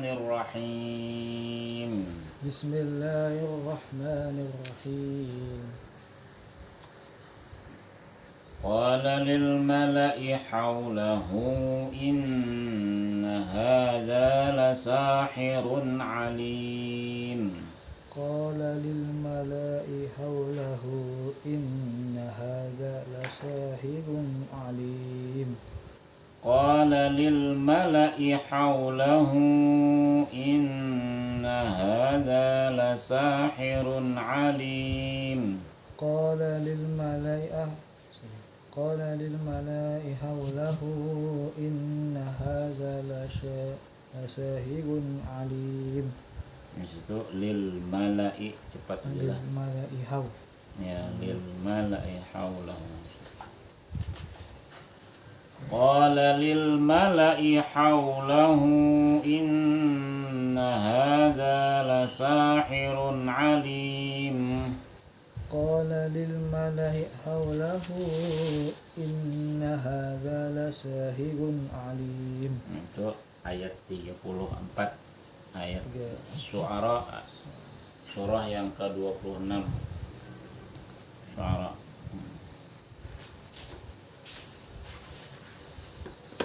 Bismillahirrahmanirrahim. Bismillahirrahmanirrahim. Qala lil mala'i hawlahu inna hadha lasahirun alim. Qala lil mala'i hawlahu inna hadha lasahirun alim. Qala lil mala'i hawlahu inna hadha lasahirun alim. Qala lil mala'i hawlahu inna hadha lasahirun alim. Di situ lil mala'i cepat Lil jelas. mala'i haw. Ya, lil mala'i hawlahu. Qala lil mala'i hawlahu inna hadha lasahirun alim. Qala lil mala'i hawlahu inna hadha lasahirun alim. Itu ayat 34 ayat Syu'ara, surah yang ke-26. Syu'ara.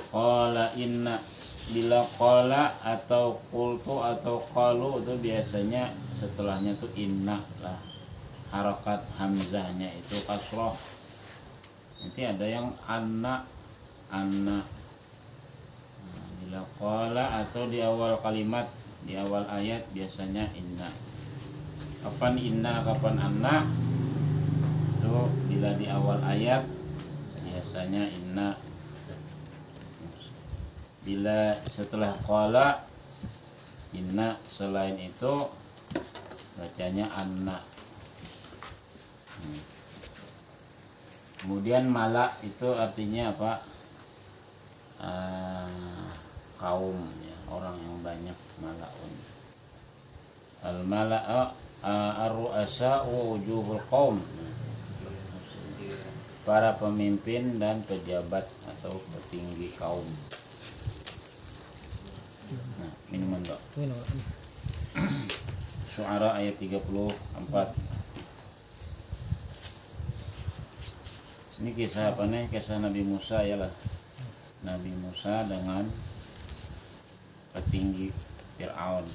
Qala inna, bila qala atau qultu atau qalu itu biasanya setelahnya tuh inna lah. Harakat hamzahnya itu kasroh. Nanti ada yang anna. Bila qala atau di awal kalimat, di awal ayat biasanya inna. Kapan inna, kapan anna? Itu bila di awal ayat biasanya inna. Bila setelah qala inna, selain itu bacanya anna. Kemudian mala itu artinya apa? Kaum ya, orang yang banyak, malaun. Al mala'u ar-ru'asa wa wujuhul qaum. Para pemimpin dan pejabat atau petinggi kaum. Nah, minuman dok. Syu'ara ayat 34. Ini kisah apa nih? Kisah Nabi Musa ya lah. Nabi Musa dengan petinggi Fir'aun.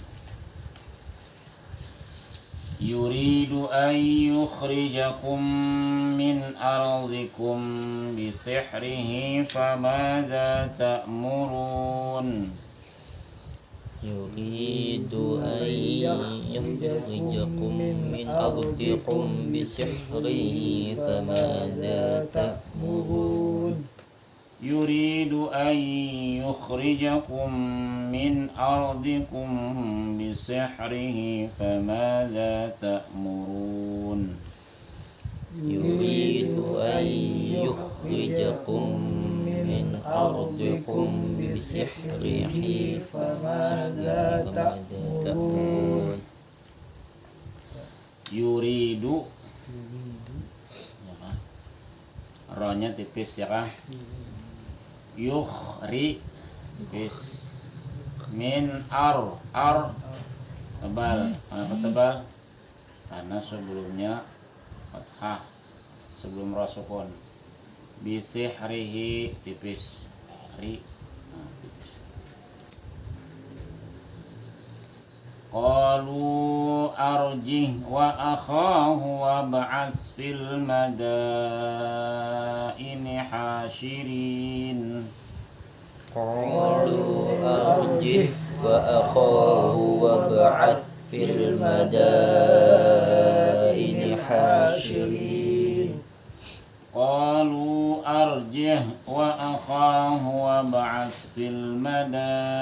Yuridu an yukhrijakum min ardikum bisihrihi famadza ta'murun. Yuridu an yukhrijakum min ardikum bisihrihi famadza ta'murun. Yuridu an yukhrijakum min ardikum bisihrihi famadza ta'murun. Yuridu an yukhrijakum min ardikum bisihrihi famadza ta'murun. Yuridu, rohnya tipis ya kah? Yukhri tipis, min ar tebal. Kenapa tebal? Karena sebelumnya fathah, sebelum rasukun. Bisihrihi tipis, ri tipis. Qalu arjih wa akhahu wa ba'ats fil madaini hashirin. Qalu arjih wa akhahu wa ba'ats fil madaini hashirin. Qalu arjih wa akhahu wa ba'ats fil madaini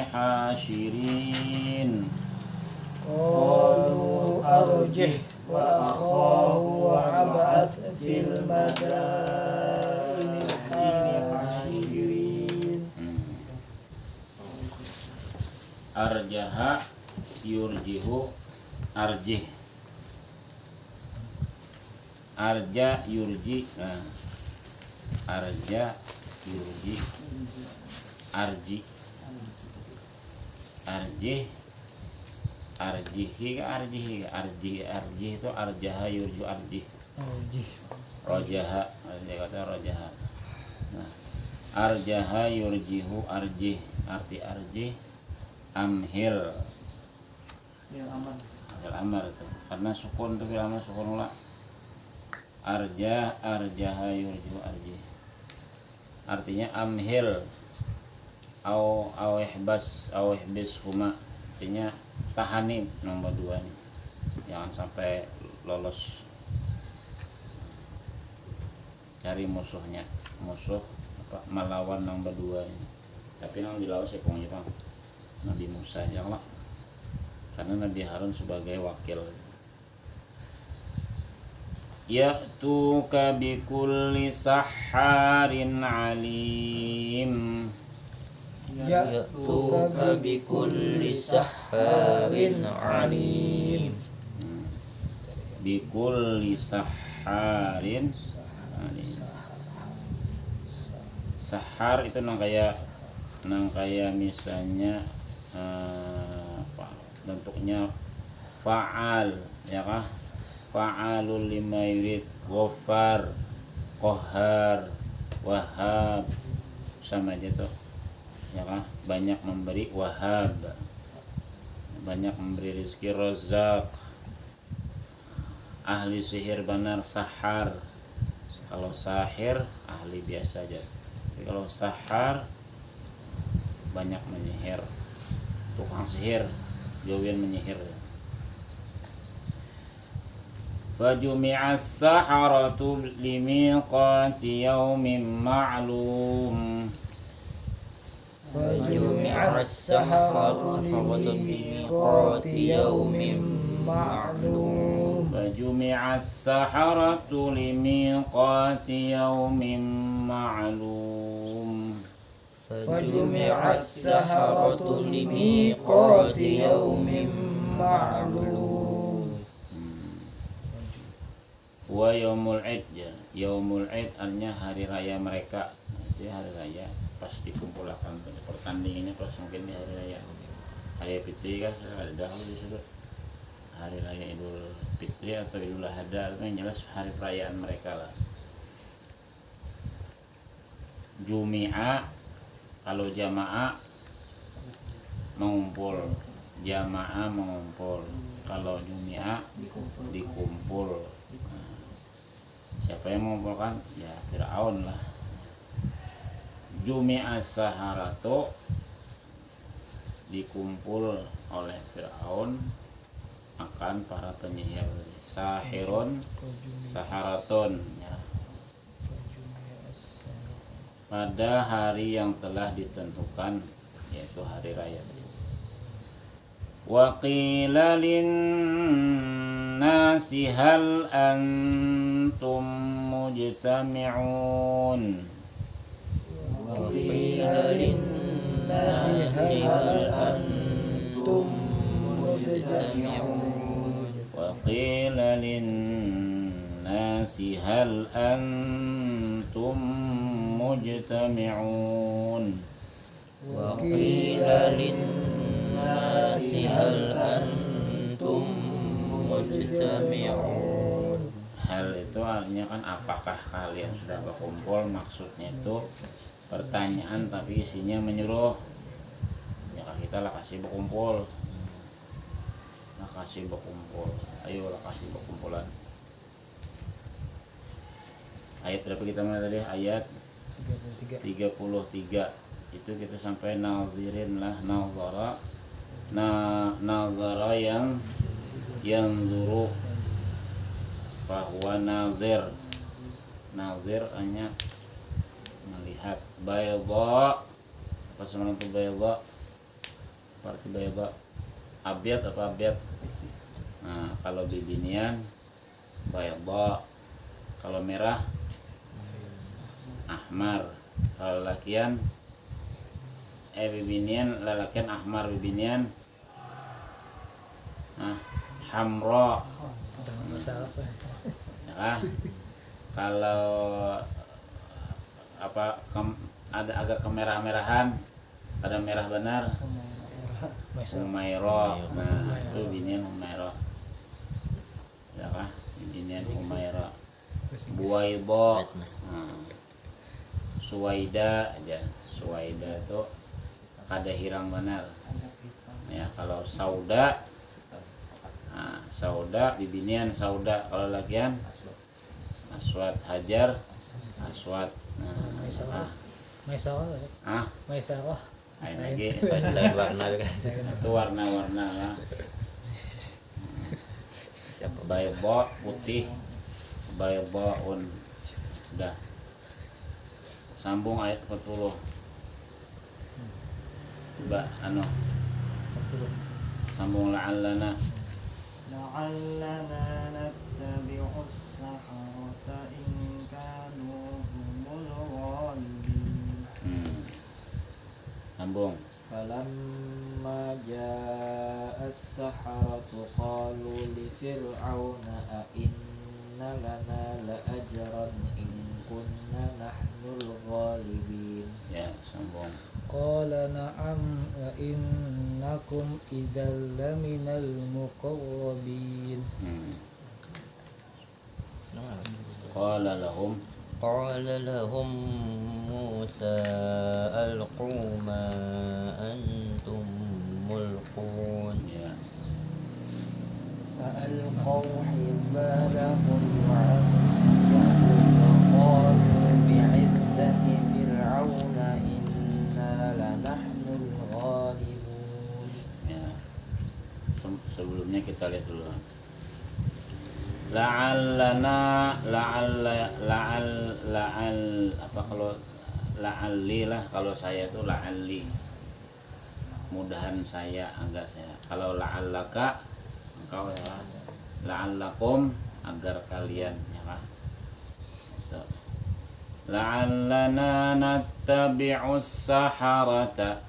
hashirin. Qalu arjih wa akhahu wa ba'ats fil madaini hashirin. Arjaha yurjihu, arjih. Arja yurji, nah. Arja yurji, arji. arjih arjih itu arjaha yurju arjih Arjih. rojaha dia kata rojaha. Nah, arjaha yurjihu arjih, arti arjih amhil yang aman. amhil amar itu karena sukun itu bilangnya sukun ula. Arjaha yurjihu arjih artinya amhil au ihbis huma, artinya tahani nomor 2 nih, jangan sampai lolos, cari musuh apa melawan nomor 2 ini. Tapi nang dilawan sekongnya Bang Nabi Musa ya Allah, karena Nabi Harun sebagai wakil. Ya'tuka bikulli sahharin alim. Ya'tuka bikulli sahharin alim. Bikulli sahharin alim. Sahar itu nang kayak misalnya bentuknya fa'al ya kah, fa'alul lima yurid, ghafar, qahar, wahhab, sama aja tuh ya kah, banyak memberi, wahhab banyak memberi rezeki, razak, ahli sihir benar, sahar. Kalau sahir ahli biasa aja, tapi kalau sahar banyak menyihir, tukang sihir, gawian menyihir. Fajumi'as saharatu limiqati yaumin ma'lum. Fajumi'as saharatu limiqati yaumin ma'lum. Fajumi'as saharatu limiqati yaumin ma'lum. Fajumi'as saharatu limiqati yaumin ma'lum. Wa yaumul id, yaumul id artinya hari raya mereka. Jadi hari raya pas dikumpulkan pertandingannya pas mungkin di hari raya. Hari Fitri kan ada dahulu disebut hari raya Idul Fitri atau Idul Adha, itu yang jelas hari perayaan mereka lah. Jumi'a kalau jamaah mengumpul, jamaah mengumpul. Kalau jumi'a dikumpul. Nah, siapa yang mengumpulkan? Ya Fir'aun lah. Jumi'a saharatu dikumpul oleh Fir'aun akan para penyihir. Sahirun, saharatun ya. Pada hari yang telah ditentukan, yaitu hari raya. Wa qila lin-nasi hal antum mujtami'un. Wa qila lin-nasi hal antum mujtami'un. Wa qila lin-nasi hal antum mujtami'un. Wa qila lin-nasi hal antum mujtami'un. Hal itu artinya kan apakah kalian sudah berkumpul, maksudnya itu pertanyaan tapi isinya menyuruh. Ya kita lah kasih berkumpul. Lah kasih berkumpul. Ayo lah kasih berkumpulan. Ayat berapa kita mulai tadi? Ayat 33. Itu kita sampai nazirin lah, nazara. Nazara yang zuru, bahwa nazir hanya melihat. Bayda, apa sebenarnya itu bayda? Arti bayda abyad apa abyad? Nah, kalau bibinian bayda, kalau merah ahmar, kalau lalakian bibinian, lalakian ahmar, bibinian hamra. Ya kan? Kalau ada agak kemerah-merahan, ada merah benar, Umairah. Nah, itu binian Umairah. Ya kah? Binian Umairah. Buwaidah. Nah. Suwaida aja. Suwaida itu kada hirang benar. Ya, kalau Sauda. Nah, Sauda bibinian Sauda, kalau lagian Aswad Hajar Aswad. Nah, Maisarah. lain lagi lain warna kan. itu warna-warna lah. Bayba putih, baybaun. Sudah. Sambung ayat 40. Coba sambung la'allana. لعلنا نتبع السحرة إن كانوا هم الغالبين. Sambung. فلما جاء السحرة قالوا لفرعون أئن لنا لأجرا إن كنا نحن الغالبين. Ya, sambung. Qala na'am wa innakum idzal laminal muqarrabin. Qala lahum قال لهم موسى ألقوا ما أنتم ملقون. ya. فألقوا حبالهم وعصيهم وقالوا بعزة فرعون إنا لنحن الغالبون. Ya. Sebelumnya kita lihat dulu. La'allana la'al apa kalau la'alli lah, kalau saya itu la'alli. Mudahan saya, agar saya. Kalau la'allaka engkau ya. La'allakum agar kalian ya kan. Itu. La'allana nattabi'us saharata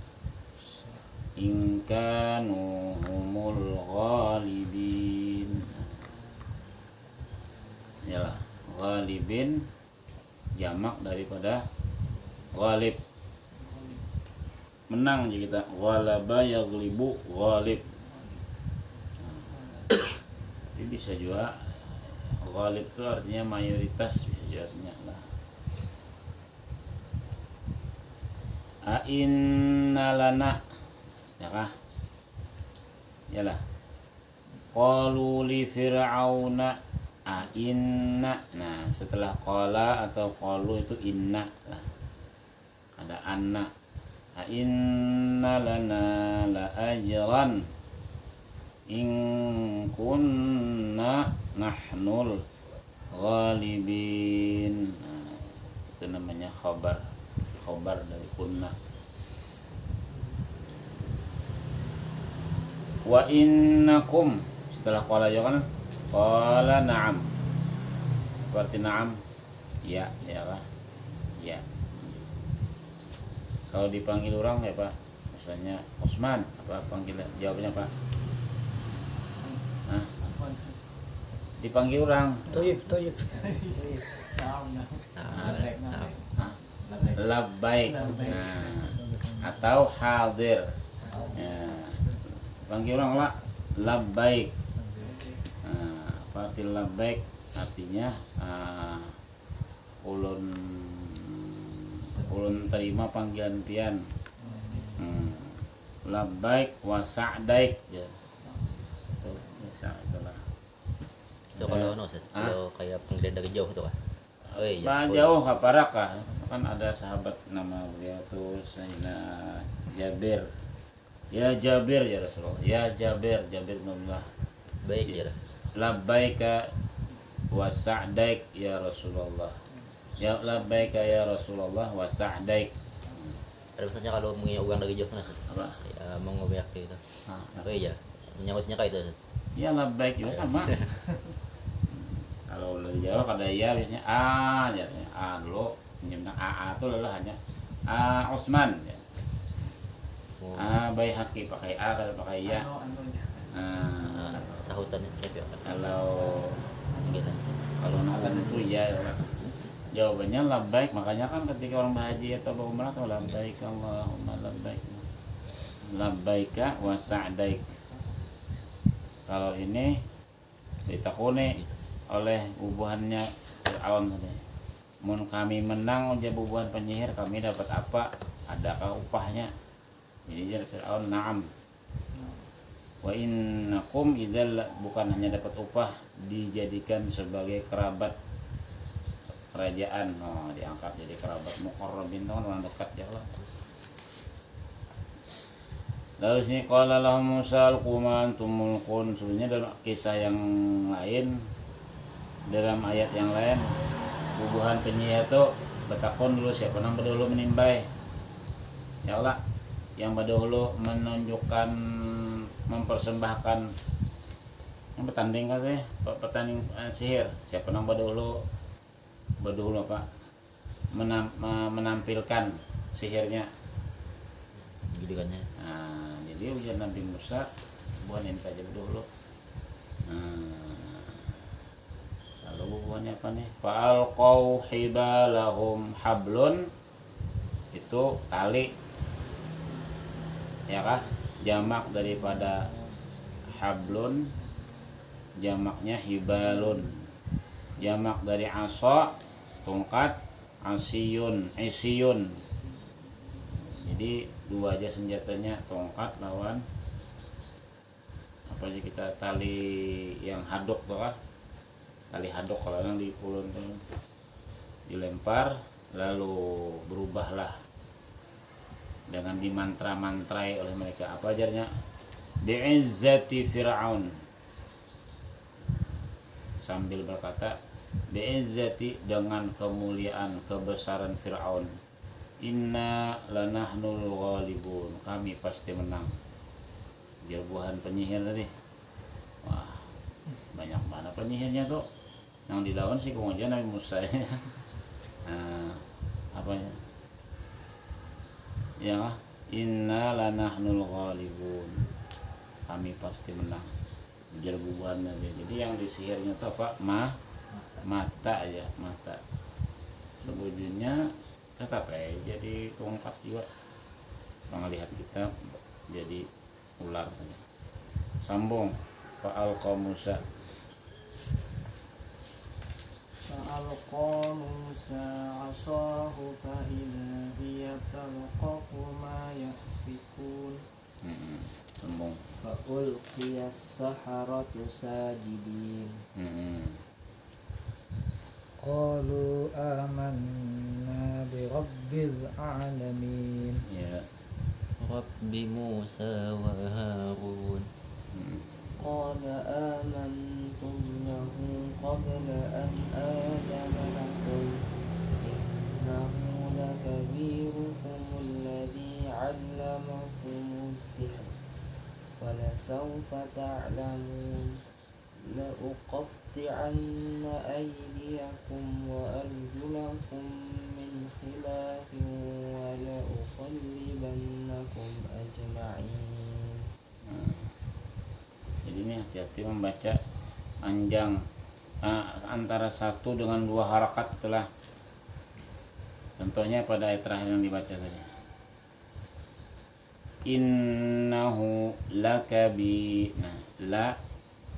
in kanu humul ghalibin. Yalah, ghalibin jamak daripada ghalib. Menang aja kita. Ghalaba yaghlibu ghalib. Tapi bisa juga ghalib itu artinya mayoritas, bisa juga artinya lah. Inna lana, ya kah? Yalah. Qalu li fir'auna inna. Nah, setelah qala atau qalu itu inna lah. Ada anna. Inna lana la ajran in kunna nahnul ghalibin. Nah, itu namanya khabar dari kunna. Wa innakum, setelah qala ya kan, qala na'am. Berarti na'am ya, ya lah. Ya. Kalau dipanggil orang ya Pak, misalnya Usman, apa panggilan jawabnya Pak? Hah? Dipanggil orang Toyib. labbaik. Nah, atau hadir. Ya. Panggil orang lah labbaik. Nah, arti labbaik artinya ulun terima panggilan pian. Labbaik wa sa'daik ya. Itulah. Itu kalau kalau kayak panggilan dari jauh itu kah? Oh iya. Jauh ka Paraka. Kan ada sahabat nama beliau tuh Sayyidina Jabir. Ya Jabir ya Rasulullah. Ya Jabir bin Abdullah. Baik ya. Labbaika wa sa'daik ya Rasulullah. Ya labbaika ya Rasulullah wa sa'daik. Ada misalnya kalau mengingat orang dari jauh Ustaz. Apa? Ya mau ngobrol itu. Oh iya. Menyambutnya kayak itu Ustaz. Ya labbaik juga sama. Kalau dari Jawa kada ya biasanya jadinya dulu pinjamnya itu lalu hanya Usman ya. Baihaqi pakai kada pakai ya. Sahutannya siapa ya? Kalau nalan itu ya. Jawabannya labbaik, makanya kan ketika orang berhaji atau berumrah tuh labbaik Allahumma labbaik. labbaika wa sa'daik. Kalau ini ditakuni oleh bubuhannya Fir'aun tadi. Mun kami menang ujar bubuhan penyihir, kami dapat apa? Adakah upahnya? Jadi ujar Fir'aun, na'am. Wa innakum idzal, bukan hanya dapat upah, dijadikan sebagai kerabat kerajaan. Oh, diangkat jadi kerabat muqarrabin, kan orang dekat ya Allah. Lalu sini qala lahum Musa alquma antum mulqun. Sebenarnya dalam kisah yang lain, dalam ayat yang lain, bubuhan penyihir itu betakon dulu siapa nang dulu menimbai. Ya Allah, yang dahulu menunjukkan, mempersembahkan yang bertanding kan sih, pertanding sihir. Siapa nang dahulu apa? Menampilkan sihirnya. Gitu kan ya. Nah, jadi ujian Nabi Musa buahin saja dulu. Lalu buahnya apa nih? Fa'alqaw hibalahum, hablun itu tali, ya kah? Jamak daripada hablun, jamaknya hibalun. Jamak dari asa, tongkat, isiyun. Jadi dua aja senjatanya, tongkat lawan apa aja kita, tali yang hadok tuh kah? Tali hadok kalau yang dipulun tuh dilempar lalu berubahlah dengan dimantra-mantrai oleh mereka. Apa ajarnya? Bi'izzati Fir'aun, sambil berkata bi'izzati, dengan kemuliaan kebesaran Fir'aun, inna lanahnul ghalibun, kami pasti menang. Buahan penyihir tadi, wah banyak mana penyihirnya tuh, yang dilawan sih kemudian Nabi Musa. Apanya ya, inna lanahnul ghalibun, kami pasti menang. Ujar bubuhan tadi. Jadi yang disihirnya tuh apa? Mata aja, mata. Sebujurnya tetap jadi tongkat juga. Lihat kita jadi ular aja. Sambung. Fa'alqa Musa. فألقى موسى عصاه فإذا هي تلقف ما يأفكون. Sambung. فألقي السحرة ساجدين قالوا آمنا برب العالمين. Ya. Rabbi Musa wa Harun. قال آمنتم له قبل أن آذن لكم إنه لكبيركم الذي علمكم السحر ولسوف تعلمون لأقطعن أيديكم وأرجلكم من خلاف ولأصلبنكم أجمعين. Jadi ini hati-hati membaca panjang, antara satu dengan dua harakat itulah. Contohnya pada ayat terakhir yang dibaca tadi. Innahu lakabi. Nah, la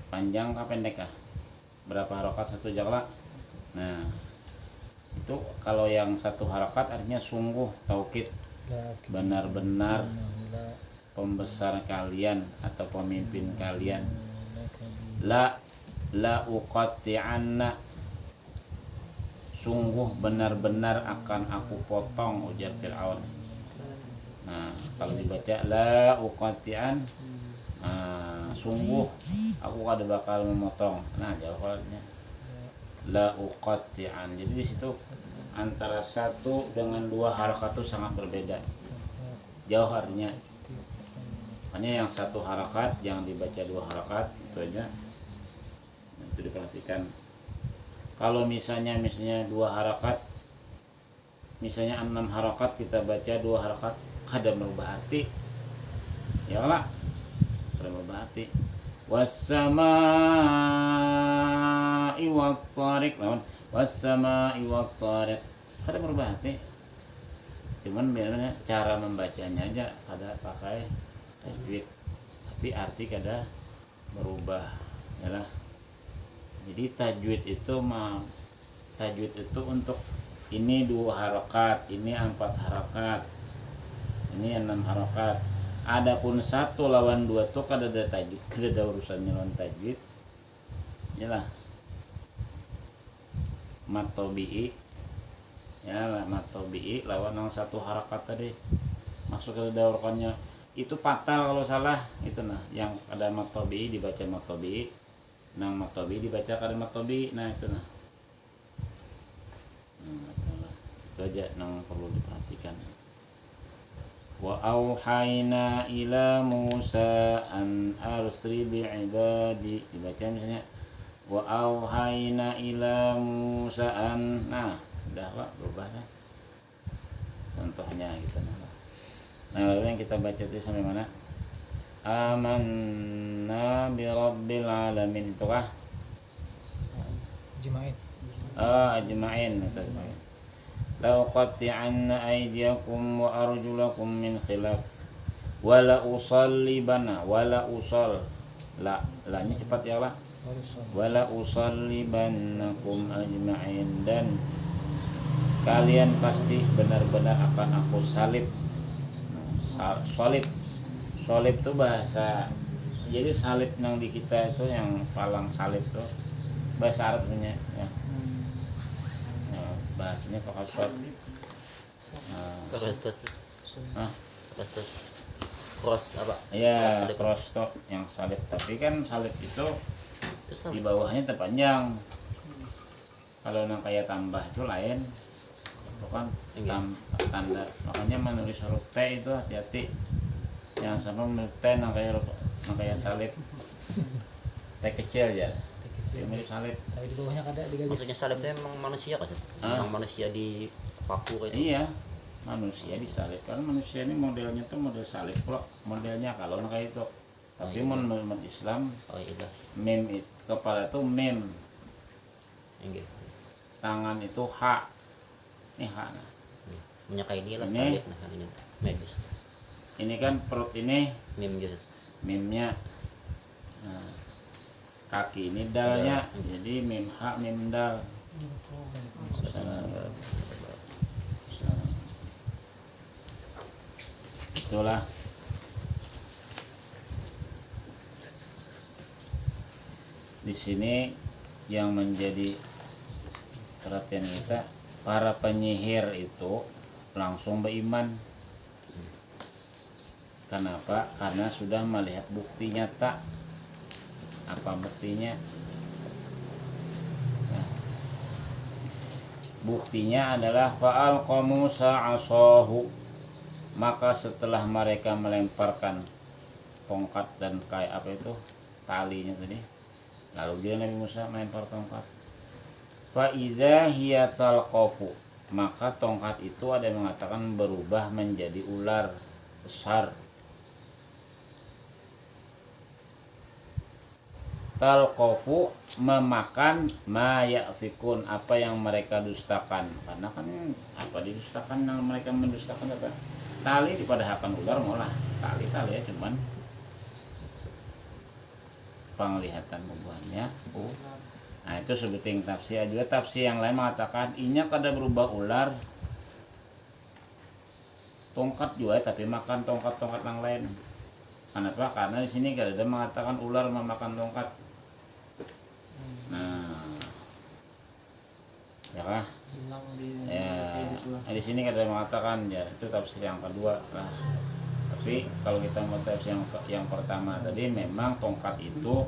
panjang apa pendek kah? Berapa harakat satu jagla? Nah, itu kalau yang satu harakat artinya sungguh, taukid, benar-benar pembesar kalian atau pemimpin kalian. La uqatti'anna, sungguh benar-benar akan aku potong, ujar Fir'aun. Nah, kalau dibaca la uqatti'an, sungguh aku kada bakal memotong. Nah, jawabannya la uqatti'an. Jadi di situ antara satu dengan dua harakat itu sangat berbeda. Jauh artinya. Hanya yang satu harakat, yang dibaca dua harakat, itu aja. Itu diperhatikan. Kalau misalnya dua harakat, misalnya 6 harakat kita baca dua harakat, kada merubah arti. Ya lah, kada merubah arti. Was-samaa'i wat-thariq, lawan was-samaa'i wat-thariq, kada merubah arti. Cuman benernya cara membacanya aja kada pakai tajwid, tapi arti kada berubah ya lah. Jadi tajwid itu untuk ini 2 harokat, ini 4 harokat, ini 6 harokat. Adapun 1 lawan 2 tuh kada ada tajwid, kada ada urusannya lawan tajwid. Yalah. Mat tabi'i. Ya lah, mat tabi'i lawan yang 1 harokat tadi. Masuk ke daurkannya itu fatal kalau salah itu nah, yang ada mat tabi'i dibaca mat tabi'i, nang mat tabi'i dibaca kada mat tabi'i. Nah itu nah. Itu aja yang perlu diperhatikan. Wa auhayna ila Musa an arsri bi ibadi, dibaca misalnya wa auhayna ila Musa an, nah udah Pak, berubah dah contohnya gitu nah. Lalu yang kita baca itu sampai mana? Amanna bi rabbil alamin, itu kah? Juma'in. Ajma'in. Lau qati'anna aydiyakum wa arjulakum min khilaf wala usallibana, wala usal la nya cepat ya lah, wala usallibannakum ajma'in, dan kalian pasti benar-benar akan aku salib. Salib itu bahasa, jadi salib yang di kita itu yang palang salib tuh bahasa Arab punya ya. Bahasanya pakai salib. Cross apa? Ya, cross tuh yang salib, tapi kan salib itu di bawahnya terpanjang. Kalau yang kayak tambah itu lain. Itu kan tanda, makanya menulis huruf T itu hati-hati, yang sama menulis T yang kayak salib. T kecil ya, mirip salib. Tapi di bawahnya kada digaris. Maksudnya salib itu emang manusia kan? Emang manusia di paku kayak itu. Iya, manusia disalib. Karena manusia ini modelnya tuh model salib kok, modelnya kalau kayak itu. Tapi menurut Islam, mem itu kepala itu mem, tangan itu H. Ini H. Nah. Menyakai dia lah Ini, salib, nah ini medis. Ini kan perut ini Mem gitu. memnya, nah, kaki ini dalnya, jadi mem H mem dal. Itulah di sini yang menjadi perhatian kita, para penyihir itu langsung beriman. Kenapa? Karena sudah melihat bukti nyata. Apa buktinya? Nah, buktinya adalah fa'alqa Musa 'asahu, maka setelah mereka melemparkan tongkat dan kayak apa itu talinya tadi, lalu dia Nabi Musa melempar tongkat, fa idza hiya talqafu, maka tongkat itu ada yang mengatakan berubah menjadi ular besar. Talqafu, memakan ma ya'fikun, apa yang mereka dustakan. Karena kan apa didustakan, yang mereka mendustakan apa? Tali dipadahakan ular, malah tali ya cuman penglihatan bubuhannya. Nah itu sebuting tafsir. Juga tafsir yang lain mengatakan inya kada berubah ular, tongkat juga tapi makan tongkat-tongkat yang lain. Kenapa? Karena di sini kada ada mengatakan ular memakan tongkat. Nah, ya kah? Ya, di sini kada mengatakan, ya itu tafsir yang kedua lah. Tapi kalau kita mau tafsir yang pertama tadi, memang tongkat itu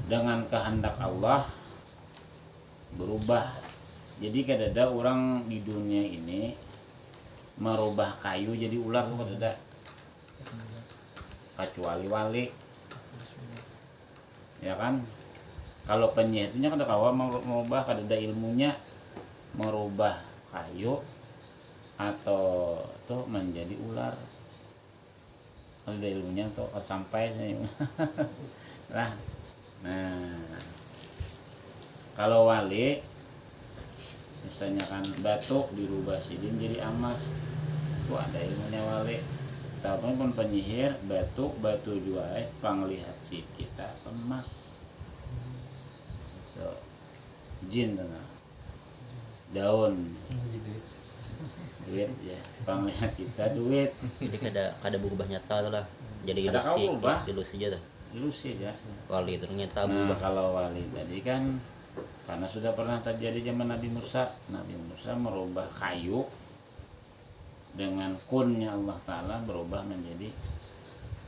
dengan kehendak Allah berubah. Jadi kada ada orang di dunia ini merubah kayu jadi ular, kada ada, kecuali wali, ya kan? Kalau penyihir itu kada kawa merubah, kada ada ilmunya merubah kayu atau tuh menjadi ular. Kalau ada ilmunya tuh sampai lah. Nah, kalau wali misalnya kan batu dirubah sidin jadi emas, tuh ada ilmunya wali. kita pun penyihir batu juga panglihat si kita emas itu jin tengah daun duit ya panglihat kita duit Jadi kada berubah nyata tuh lah. Jadi Kada ilusi, kau berubah. ilusi aja tuh. ilusi ya. Wali itu nyata Nah berubah. kalau wali tadi kan karena sudah pernah terjadi zaman Nabi Musa merubah kayu dengan kunnya Allah Ta'ala berubah menjadi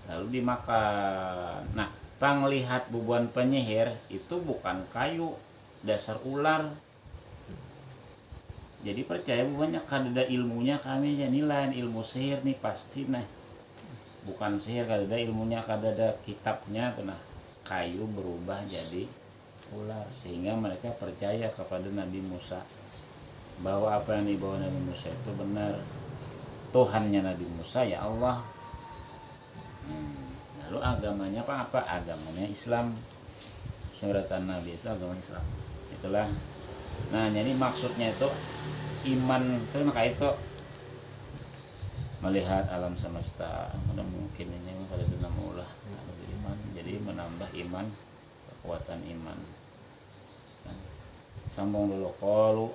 lalu dimakan. Nah panglihat bubuan penyihir itu bukan kayu, dasar ular. Jadi percaya bukannya kada ilmunya kami ya lain ilmu sihir nih pasti nah bukan sihir kada ilmunya kada ada kitabnya tuh nah kayu berubah jadi ular sehingga mereka percaya kepada Nabi Musa bahwa apa yang dibawa Nabi Musa itu benar Tuhannya Nabi Musa ya Allah. Lalu agamanya apa agamanya Islam, suratan Nabi itu agama Islam itulah. Nah jadi maksudnya itu iman itu maka itu melihat alam semesta mana mungkin ini pada dalam ulah iman jadi menambah iman kekuatan iman. Sambung dulu qalu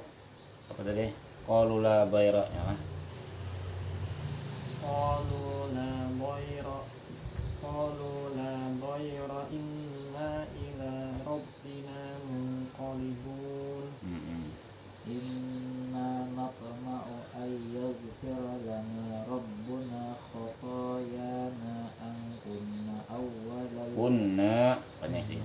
apa tadi qalu la bayra ya kan قالوا لا ضير إنا إلى ربنا منقلبون إنا نطمع أن يغفر لنا ربنا خطايانا أن كنا أول kunna banyak sih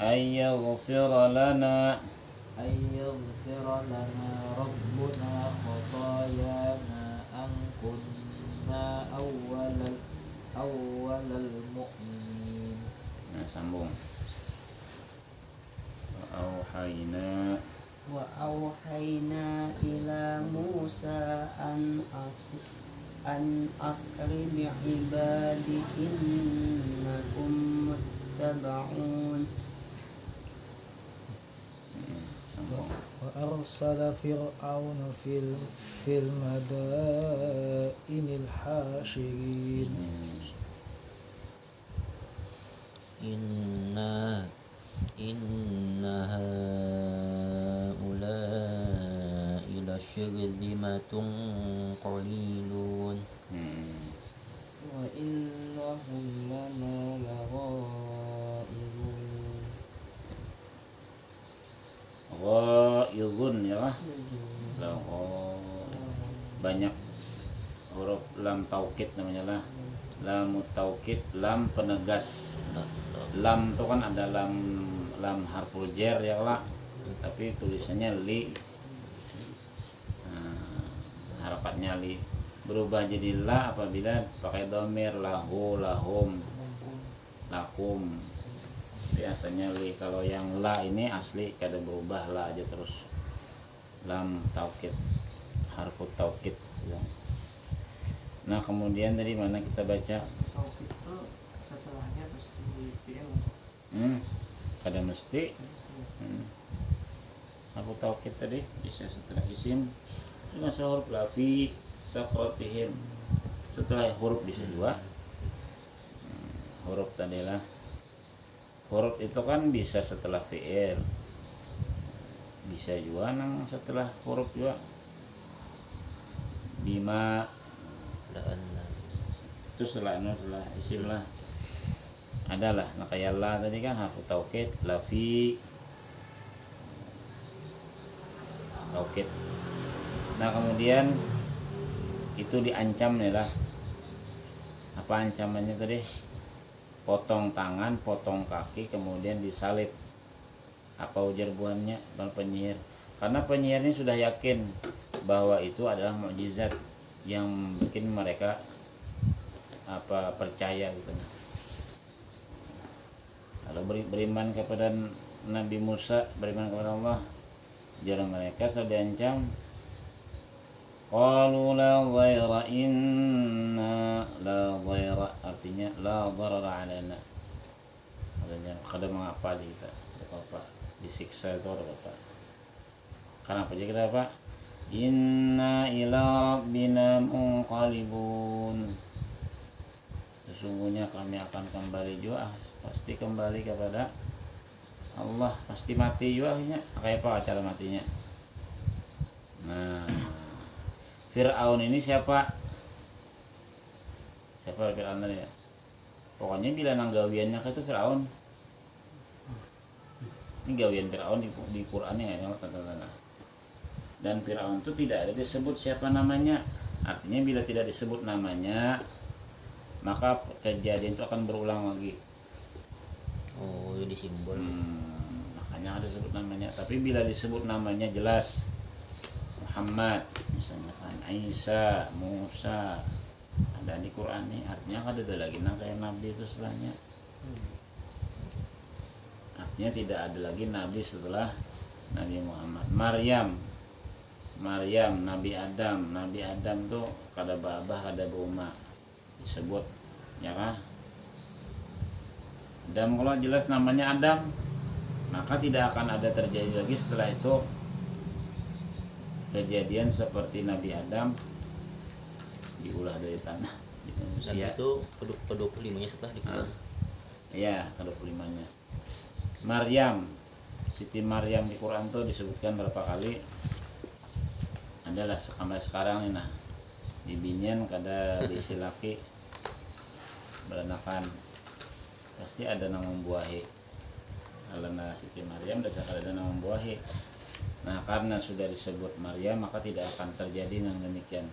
ayyaghfir lana أن يغفر لنا ربنا خطايانا أن كنا أول المؤمنين. nah sambung وأوحينا إلى موسى أن أسر بعبادي إنكم متبعون. وأرسل فرعون في المدائن الحاشرين إن هؤلاء لشرذمة قليلون وإنهم لنا لغائظون. ghaizun ya lah banyak huruf lam taukid namanya lah lam taukid lam penegas lam itu kan ada lam harful jar ya lah tapi tulisannya li harokatnya li berubah jadi la apabila pakai domir lahu lahum lakum biasanya li. Kalau yang la ini asli kada berubah la aja terus lam taukid harfu taukid ya. Nah kemudian dari mana kita baca Taukid itu setelahnya pasti fi'il kada mesti harfu taukid tadi bisa setelah isim cuma huruf lafi saqratihim setelah huruf bisa juga huruf tadi lah. Huruf itu kan bisa setelah fi'il, bisa juga nang setelah huruf juga. Bima itu setelah isim lah. Adalah, nah kayak la tadi kan harfu taukid, lafi taukid. Nah kemudian itu diancam nih lah. Apa ancamannya tadi? Potong tangan, potong kaki, kemudian disalib. Apa ujar buannya bang penyihir? Karena penyihir ini sudah yakin bahwa itu adalah mukjizat yang bikin mereka percaya gitu. Kalau beriman kepada Nabi Musa, beriman kepada Allah, jarang mereka sudah diancam. Qalu la ghaira inna la ghaira artinya la dharara alana. Artinya kada mengapa kita apa disiksa itu ada apa. Kenapa jadi kita apa? Inna ila rabbina munqalibun. Sesungguhnya kami akan kembali juga, pasti kembali kepada Allah, pasti mati juga akhirnya. Kayak apa cara matinya? Nah, Fir'aun ini siapa? Siapa Fir'aun tadi ya? Pokoknya bila nanggawiannya itu Fir'aun. Ini gawian Fir'aun di Qur'annya ya, kata-kata. Dan Fir'aun itu tidak ada disebut siapa namanya. Artinya bila tidak disebut namanya, maka kejadian itu akan berulang lagi. Oh, ini simbol. Makanya ada disebut namanya. Tapi bila disebut namanya jelas, Muhammad, misalnya kan Isa, Musa, ada di Quran nih. Artinya kan ada lagi kayak nabi itu setelahnya. Artinya tidak ada lagi nabi setelah Nabi Muhammad. Maryam, Nabi Adam tuh kada babah kada buma disebut, ya kan? Adam kalau jelas namanya Adam, maka tidak akan ada terjadi lagi setelah itu kejadian seperti Nabi Adam diulah dari tanah di Dan manusia. itu ke-25-nya setelah dikeluar. Iya, ke-25-nya. Maryam, Siti Maryam di Quran tuh disebutkan berapa kali? Adalah sampai sekarang ini nah. Dibinyan kada disilaki beranakan. Pasti ada nama membuahi. Alana Siti Maryam dasar ada nama membuahi. Nah, karena sudah disebut Maryam maka tidak akan terjadi yang demikian.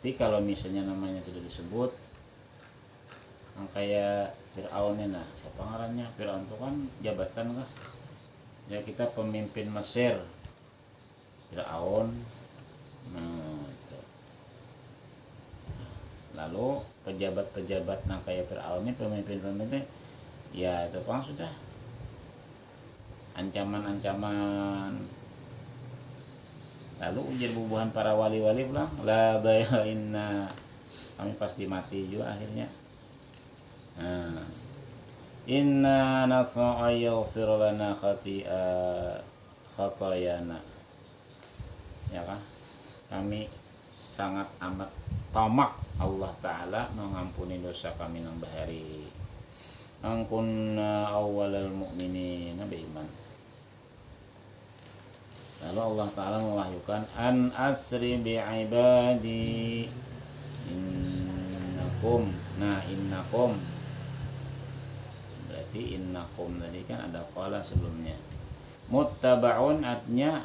Tapi kalau misalnya namanya tidak disebut, yang kayak Fir'aun ini, nah siapa ngarannya? Fir'aun itu kan jabatan kah? Ya kita pemimpin Mesir, Fir'aun. Nah, itu. Lalu pejabat-pejabat nah kayak Fir'aun ini pemimpin-pemimpin, ya itu kan sudah ancaman-ancaman. Lalu ujar bubuhan para wali-wali pulang, la inna, kami pasti mati juga akhirnya. Nah, inna nasma'a yaghfir lana khatayana, ya kan? Kami sangat amat tamak Allah Ta'ala mengampuni dosa kami nang bahari. Angkunna awwalal mu'minin, beriman. Lalu Allah Ta'ala mewahyukan an asri bi'ibadi innakum. Nah, innakum berarti innakum tadi kan ada qala sebelumnya. Muttaba'un artinya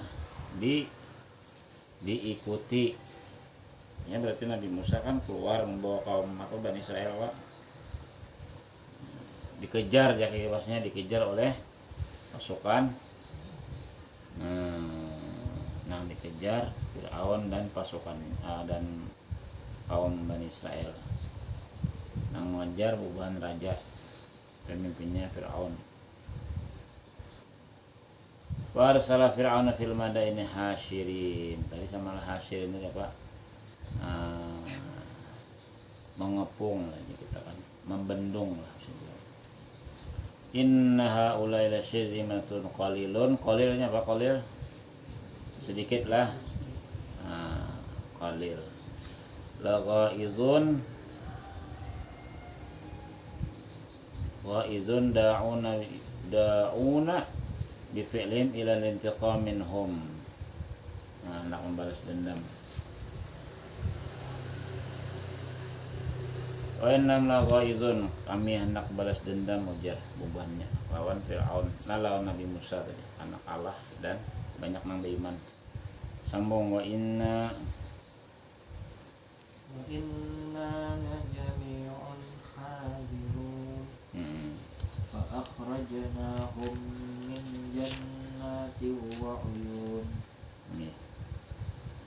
diikuti. Ya berarti Nabi Musa kan keluar membawa kaum Bani Israel, Pak. Dikejar ya kewasnya dikejar oleh pasukan. Nah, dikejar Fir'aun dan pasukan dan kaum Bani Israel. Nang mengejar bubuhan raja, pemimpinnya Fir'aun. Wa arsala Fir'aun fil madaini hasyirin. Tadi sama hasyirin itu apa? Mengepung lagi kita kan, membendung lah maksudnya. Inna haulai lasyirzimatun qalilun. Qalilnya apa qalil? Sedikit lah. Qalil. Laghaizun wa idzun da'una bi fi'lihim ila al-intiqam minhum. Nak membalas dendam. Wa innam laghaizun, kami hendak balas dendam ujar bubuhannya lawan Fir'aun. Lawan Nabi Musa tadi, anak Allah dan banyak nang beriman. Sambung wa inna jami'un hadirun. Fa akhrajnahum min jannatin wa uyun.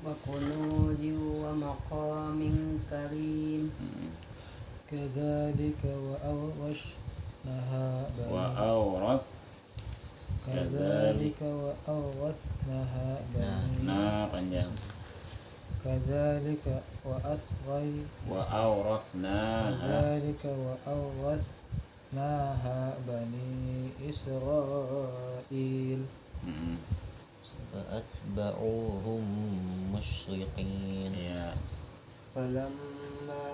wa kunuzin wa maqamin karim. كذلك وأورثناها كذلك وأورثناها بني Nah panjang. كذلك وأورثناها بني إسرائيل فأتبعوهم مشرقين Ya. فلما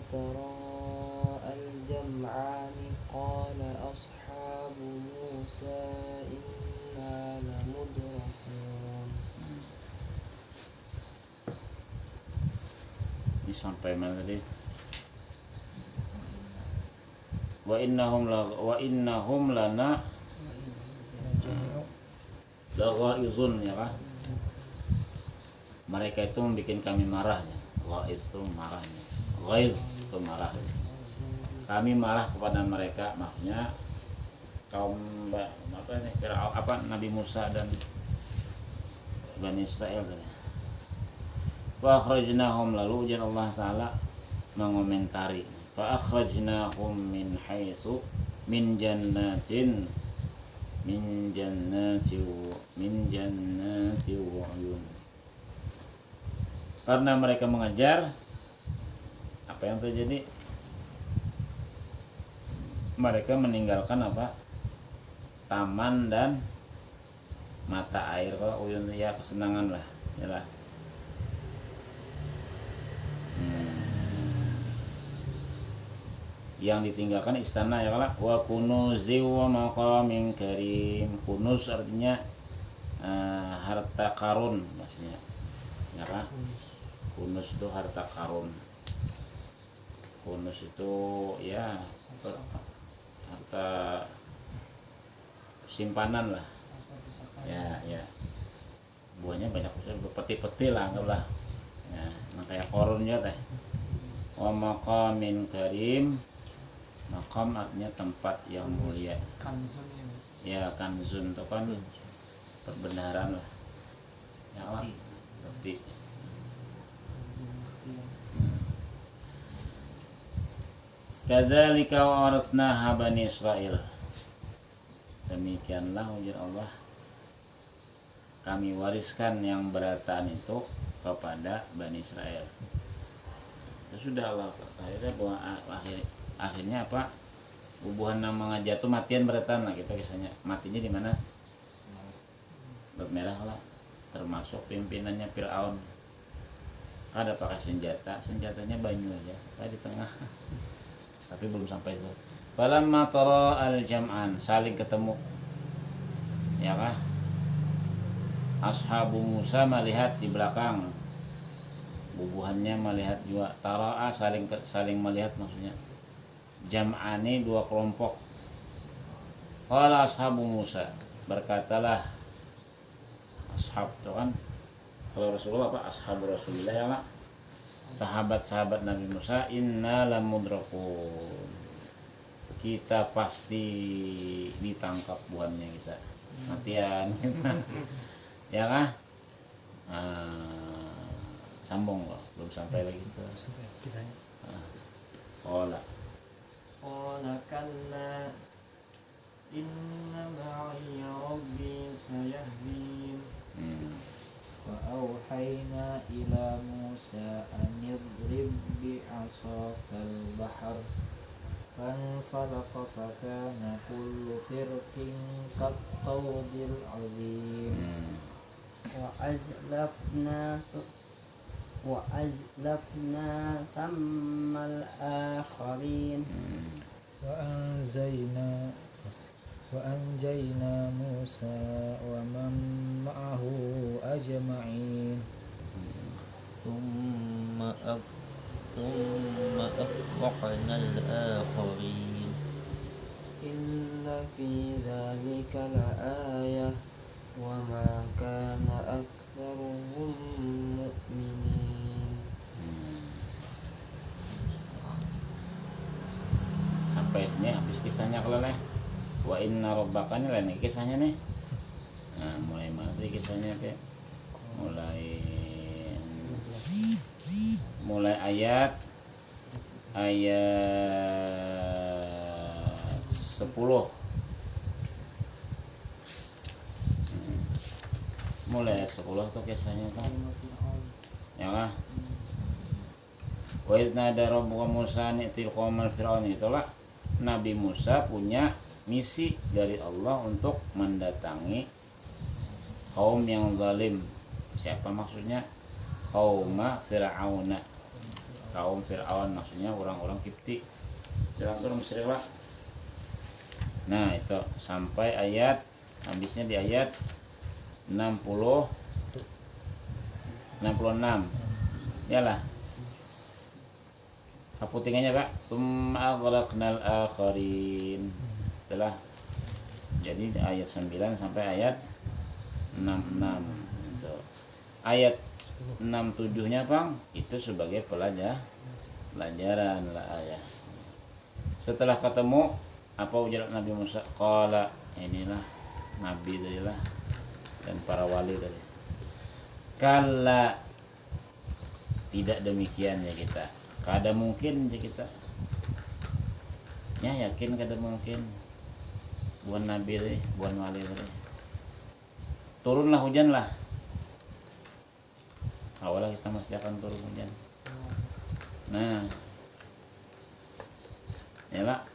تراءى الجمعان قال أصحاب موسى إنا لمدركون. Ini sampai mana tadi? Wa innahum lana laghaizun, ya kan? Mereka itu membuat kami marah, ya. Ghaiz itu marahnya. Ghaiz itu marah. Kami marah kepada mereka, maksudnya kaum Nabi Musa dan Bani Israel tadi. Fa akhrajnahum, lalu ujian Allah Ta'ala mengomentari, fa akhrajnahum min haitsu min jannati wa uyun. Karena mereka mengejar, apa yang terjadi? Mereka meninggalkan apa? Taman dan mata air. Kalau uyun ya kesenangan lah, ya lah. Yang ditinggalkan istana, ya lah. Wa kunuzi wa maqamin karim. Kunuz artinya harta karun maksudnya, ya kan? Kunuz itu harta karun. Kunuz itu ya harta simpanan lah, ya buahnya banyak, peti-peti lah, anggaplah ya, kayak korunnya teh. Wa maqamin karim, maqam artinya tempat yang mulia, Kanzun ya kanzun itu kan perbenaran lah, ya lah, peti. Kadzalika wa awratsnaha Bani Israil. Demikianlah ujar Allah, kami wariskan yang berataan itu kepada Bani Israel. Ya sudah, Allah akhirnya bahwa akhirnya apa? Bubuhan nama ngajatuh matian berataan lah, kita kisahnya. Matinya di mana? Laut Merah lah. Termasuk pimpinannya Firaun. Ada pakai senjatanya banyu aja, kayak di tengah. Tapi belum sampai itu. Falamma tara al-jam'an, saling ketemu, ya kah? Ashabu Musa melihat di belakang, bubuhannya melihat juga. Tara'a saling melihat maksudnya. Jam'ani dua kelompok. Qala ashabu Musa, berkatalah ashab itu kan kalau Rasulullah apa? Ashabu Rasulillah, ya kah? Sahabat-sahabat Nabi Musa, inna lamudrakun, kita pasti ditangkap buannya kita, matian kita. Ya kan? Sambung loh, belum sampai lagi itu. Kisahnya. Qala kalla inna ma'iya rabbi sayahdin. وأوحينا إلى موسى أن يضرب بعصاك البحر فانفلق فكان كل فرق كالطود العظيم. وأزلفنا ثم الآخرين. وأنجينا موسى ومن معه أجمعين. ثم أغرقنا الآخرين. إن في ذلك لآية وما كان أكثرهم مؤمنين. sampai sini habis kisahnya. Kalau nih wa inna rabbaka ini lain kisahnya nih. Nah, mulai mana sih kisahnya teh? Mulai ayat 10. Mulai ayat 10 tuh kisahnya kan. Ya kan? Wa idna nada rabbuka Musa ni'til qaumal fir'aun, itulah Nabi Musa punya misi dari Allah untuk mendatangi kaum yang zalim. Siapa maksudnya? Qauma Fir'auna. Kaum Fir'aun maksudnya orang-orang Kipti. Dalam surah Musrilah. Nah, itu sampai ayat habisnya di ayat 66. Yalah. Putingannya Pak. Summa aghraqnal akharin. Itulah. Jadi ayat 9 sampai ayat 66. Itu. Ayat 67-nya Bang, itu sebagai pelajaran lah ayat. Setelah ketemu apa ujar Nabi Musa? Qala, inilah nabi tadi lah dan para wali tadi. Kalla, tidak demikian ya kita. Kada mungkin ya kita. Ya yakin kada mungkin. Buan nabi tadi, buan wali tadi. Turunlah hujan lah. Awalnya kita masih akan turun hujan. Nah, ya lah.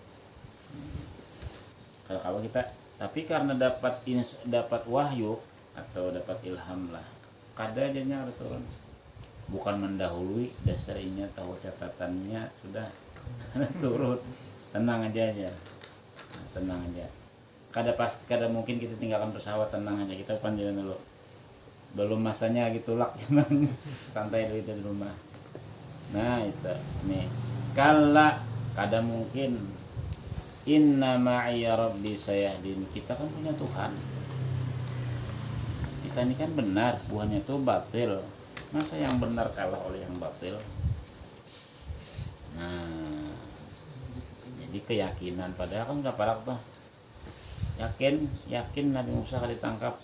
Kalau kita, tapi karena dapat wahyu atau dapat ilham lah, kada jadinya harus turun. Bukan mendahului, dasarnya tahu catatannya sudah turun. Tenang aja. Nah, tenang aja. Kada mungkin kita tinggalkan pesawat, tenang aja, kita panjang dulu. Belum masanya gitu lak, cuman santai dulu itu di rumah. Nah itu nih, kala kada mungkin. Inna ma'iya rabbi sayahdin. Kita kan punya Tuhan. Kita ini kan benar, buahnya itu batil. Masa yang benar kalah oleh yang batil? Nah, jadi keyakinan, padahal kan udah parak tuh. Yakin Nabi Musa akan ditangkap.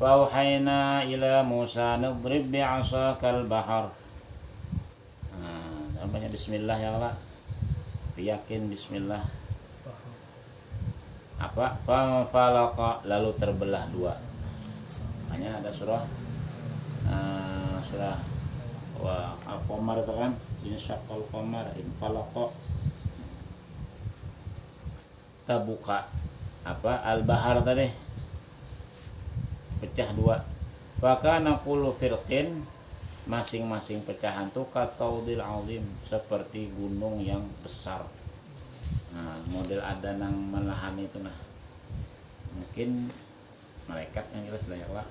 Fauhayna ila Musa nadrib bi'asakal bahar. Nah, namanya bismillah ya Allah. Yakin bismillah. Apa? Falaqa, lalu terbelah dua. Makanya ada surah Al-Qamar itu kan, insyaqqal qamar in falaqa. Tabuka apa? Al-bahar tadi. Pecah dua. Fakana kullu firqin, masing-masing pecahan tuh kataudil azim, seperti gunung yang besar. Nah, model ada nang melahan itu nah. Mungkin malaikat yang jelas lah ya Allah.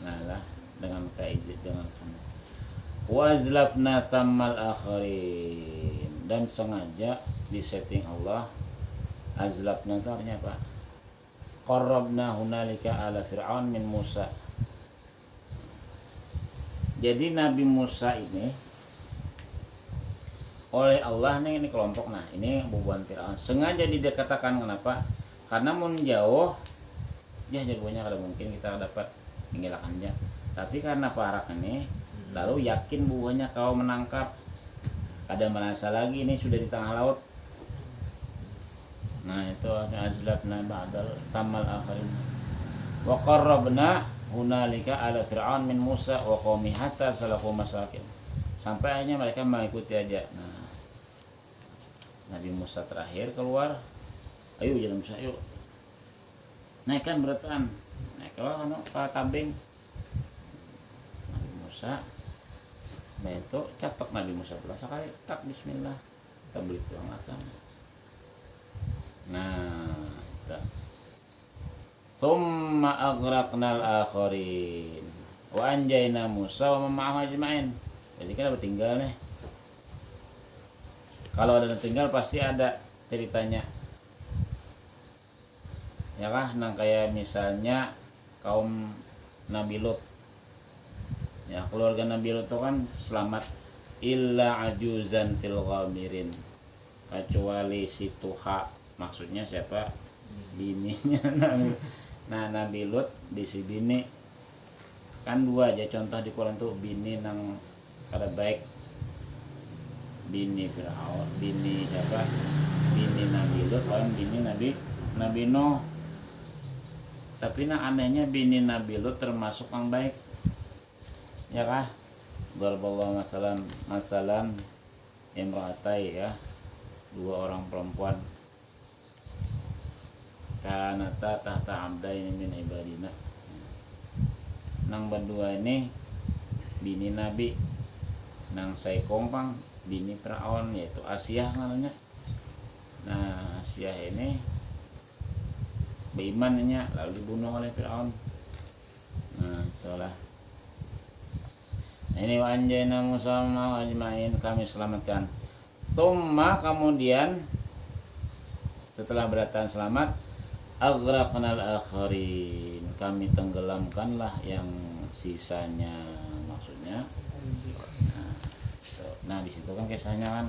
Nah lah dengan kaidah dengan kamu. Wa azlafna thammal akharin, dan sengaja disetting Allah. Azlafna itu artinya apa? Qarrabna hunalika ala Fir'aun min Musa. Jadi Nabi Musa ini oleh Allah nih, ini kelompok, nah ini bubuan Fir'aun sengaja didekatakan. Kenapa? Karena mun jauh ya jagoannya kada mungkin kita dapat menghilangkannya. Tapi karena parak ini lalu yakin buahnya kau menangkap, kada merasa lagi ini sudah di tengah laut. Nah itu azlafna ba'dal samal akharin wa qarrabna hunalika ala Fir'aun min Musa wa qaumi hatta salaku masakin, sampai akhirnya mereka mengikuti aja. Nah Nabi Musa terakhir keluar, ayo jalan Musa, ayo naikkan beretan, naik keluar ke tabing. Nabi Musa itu catok Nabi Musa pula sekali tak bismillah kita beli tuang asam. Nah, summa aghraqnal akharin wa anjayna Musa wa man ma'ahu ajma'in. Jadi kan tinggal nih. Kalau ada tinggal pasti ada ceritanya. Ya kah? Nah kayak misalnya kaum Nabi Lut. Ya, keluarga Nabi Lut itu kan selamat illa ajuzan fil ghamirin. Kecuali si Tuha. Maksudnya siapa? Bininya Nabi. Nah Nabi Lut di si bini kan dua aja contoh di Quran tuh, bini nang kada baik, bini Fir'aun, bini siapa? Bini Nabi Lut, kan bini Nabi Nuh. Tapi nah anehnya bini Nabi Lut termasuk yang baik, ya kah? Darballahu masalan imra'atai, ya, dua orang perempuan. kanata tahta abdaini min ibadina. Nang berdua ini bini Nabi, nang saya kompang bini Fir'aun yaitu Asiyah namanya. Nah Asiyah ini berimannya lalu dibunuh oleh Fir'aun. Nah itulah. Nah, ini wa anjayna Musa wa ajma'in, kami selamatkan. Thumma kemudian setelah beratan selamat, aghraqnal akharin, kami tenggelamkanlah yang sisanya, maksudnya. Nah di situ kan kisahnya kan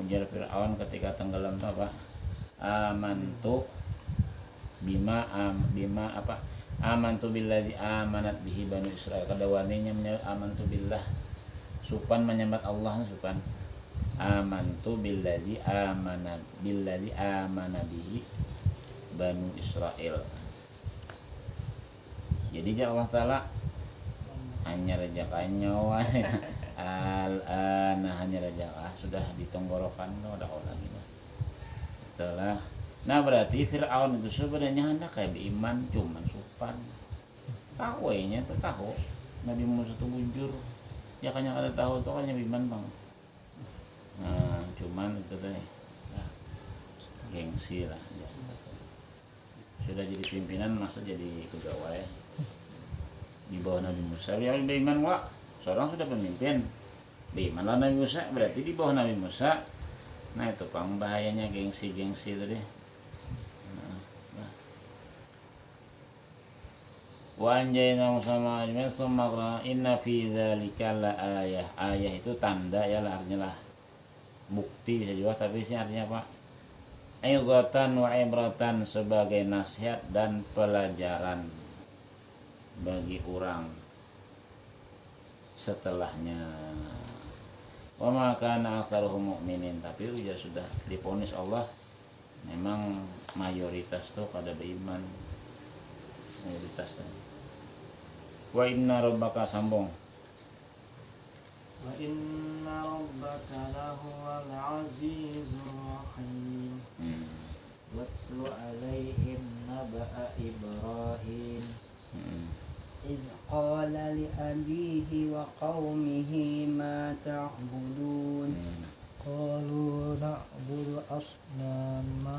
ujar Fir'aun ketika tenggelam itu apa? Amantu bima apa? Amantu billadzi amanat bihi banu Israil. Kadawaninya amantu billah. Supan menyembah Allah supan. Amantu billadzi amana bihi banu Israil. Jadi Allah Ta'ala hanya rejak nyawa al-ana hanya rejak sudah ditonggorokan udah lagi itulah. Nah berarti Fir'aun itu sebenarnya hendak kayak beriman cuman supan tahunya tuh tahu Nabi Musa tuh bujur ya kan yang ada tahu tuh kan beriman bang. Nah cuman itu teh gengsi lah ya. Sudah jadi pimpinan masa jadi pegawai di bawah Nabi Musa ya beriman wak seorang sudah pemimpin berimanlah Nabi Musa berarti di bawah Nabi Musa. Nah itu pang bahayanya gengsi itu deh. Wa anjayna Musa ma ajmain summa inna fi dzalika la ayah. Ayah itu tanda ya lah artinya lah bukti bisa juga tapi sih artinya apa? Aizatan wa ibratan sebagai nasihat dan pelajaran bagi orang setelahnya. Wa ma kana aktsaruhum mu'minin, tapi udah sudah diponis Allah memang mayoritas tuh kada beriman mayoritas tuh. Wa inna rabbaka sambung. Wa inna rabbaka lahuwal azizur rahim. Watslu alaihim naba'a Ibrahim إذ قال لأبيه وقومه ما تعبدون qalu na'budu asnama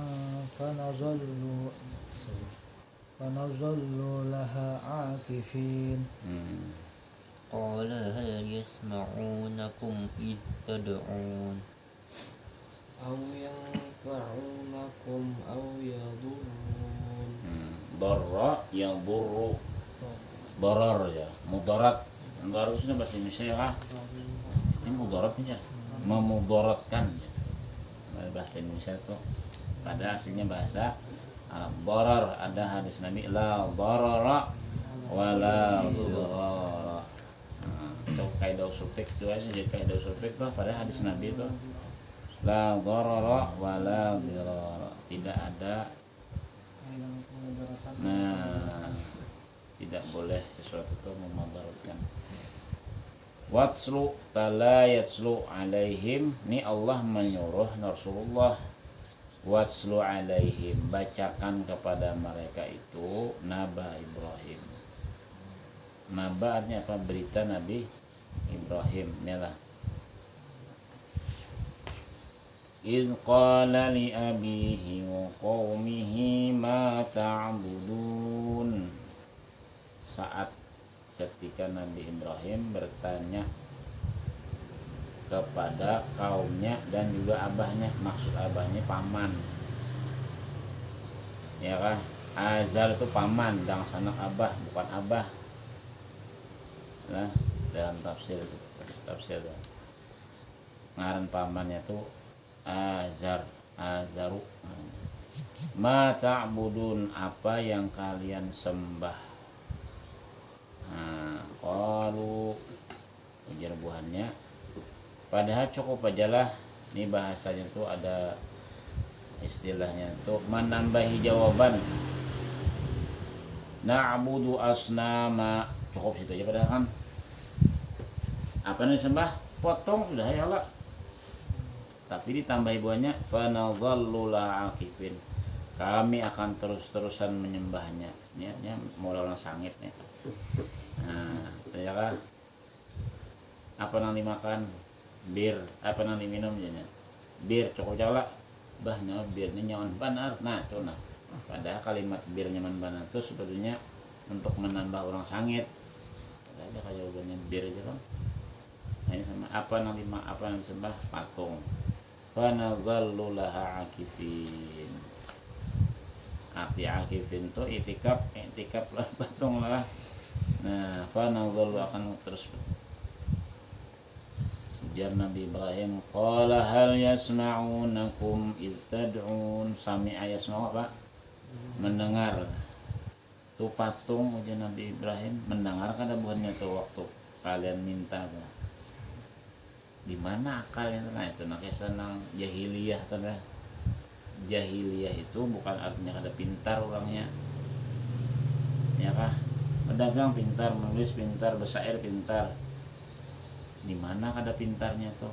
fanazallu laha akifin. قال هل يسمعونكم إذ تدعون أو ينفعونكم أو يضرون. Darra yang burru darar ya mudarat. Mudarat itu bahasa Indonesia ya. Ini mudarat ya. Memudaratkan. Bahasa Indonesia itu pada aslinya bahasa darar. Ada hadis Nabi la darara wala dirara. Itu kaidah usul fiqh itu aja jadi kaidah usul fiqh tuh pada hadis Nabi itu la darara wala dirara. Tidak ada tidak boleh sesuatu itu memudaratkan. Watslu tala yatslu alaihim, ni Allah menyuruh Rasulullah watslu alaihim, bacakan kepada mereka itu naba Ibrahim. Naba artinya apa? Berita Nabi Ibrahim. Inilah إذ قال لأبيه وقومه ما تعبدون. Saat ketika Nabi Ibrahim bertanya kepada kaumnya dan juga abahnya, maksud abahnya paman ya kan, Azar itu paman dan sanak abah bukan abah. Nah dalam tafsir ngaran pamannya tuh Azaru. Ma ta'budun, apa yang kalian sembah. Qalu ujar buahnya, padahal cukup ajalah. Ini bahasanya tuh ada istilahnya tuh menambahi jawaban. Na'budu asnama, cukup situ aja padahal kan. Apa yang disembah? Potong sudah ya Allah. Tapi ditambahi buahnya fanadhallu la akifin, kami akan terus-terusan menyembahnya. Niatnya mau orang sangit nih. Nah, ya kan? Apa nang dimakan? Bir, apa nang diminum jadinya? Bir cukup jala. Bah nyawa birnya nyaman benar. Nah, itu nah. Padahal kalimat bir nyaman benar itu sebetulnya untuk menambah orang sangit. Ada kayak jawabannya bir aja kan. Nah, ini sama apa nang disembah? Patung. Fa nazallu laha akifin. Arti akifin itu itikaf lah patung lah. Nah, fa nazallu akan terus. Ujar Nabi Ibrahim, qala hal yasma'unakum id tad'un. Sami'a yasma'u apa? Mendengar. Tuh patung ujar Nabi Ibrahim, mendengar kada bukannya tuh waktu kalian minta tuh. Di mana akalnya? Nah, itu nak senang jahiliyah tuh. Jahiliyah itu bukan artinya kada pintar orangnya. Ya kah? Pedagang pintar, menulis pintar, bersair pintar. Di mana kada pintarnya tuh?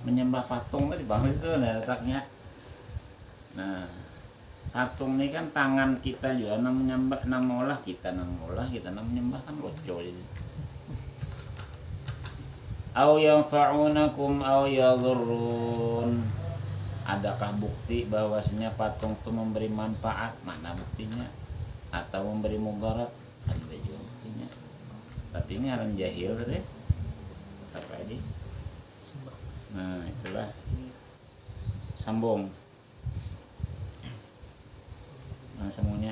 Menyembah patung tadi bagus tuh letaknya. Nah, patung ini kan tangan kita juga nang menyembah, nang ngolah kita nang menyembah kan lucu jadi. Au yanfa'unakum au yadhurrun. Adakah bukti bahwasanya patung itu memberi manfaat? Mana buktinya? Atau memberi mudarat? Ada juga buktinya. Tapi ini orang jahil tadi. Apa lagi? Nah, itulah sambung. Nah, semuanya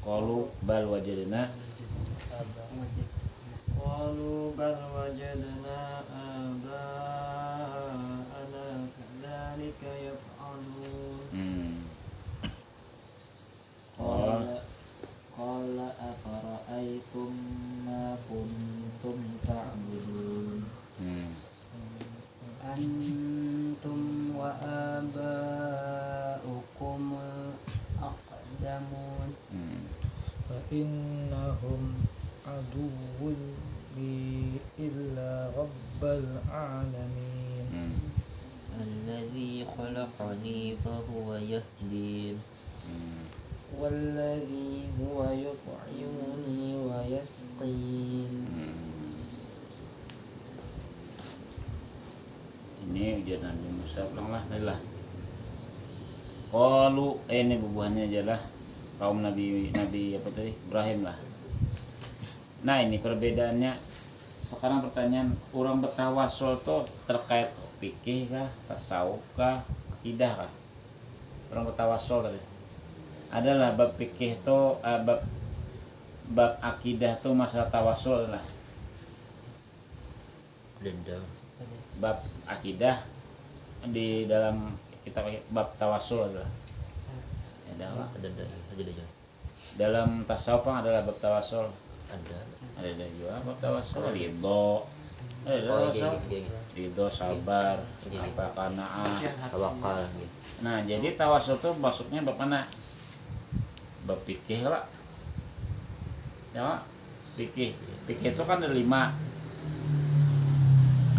qalu bal wajadna qalu bal wajadna aba'ana kadzalika yaf'alun. Qala afara'aytum ma kuntum ta'budun. Antum wa aba'ukum aqdamun. Fa innahum aduwwun li illa rabbal alamin. Alladzi khalaqani fa huwa yahdin. Walladzi huwa yut'imuni wa yasqin. Ini ujian Nabi Musa ulanglah adalah qalu ini bubuhannya adalah kaum Nabi apa tadi? Ibrahim lah. Nah, ini perbedaannya. Sekarang pertanyaan, orang bertawassul tuh terkait fikih kah, tasawuf kah, akidah kah? Orang bertawassul tadi. Adalah bab fikih tuh bab akidah tuh masalah tawassul lah. Dendam. Bab akidah di dalam kita pakai bab tawassul adalah. Ada aja. Dalam tasawuf adalah bab tawassul. Ada juga bab tawassul ridho. Ridho, sabar, apa qanaah, Tawakal gitu. Nah, jadi tawassul tuh masuknya bab mana? Bab fikih lah. Ya, fikih. Fikih itu kan ada 5.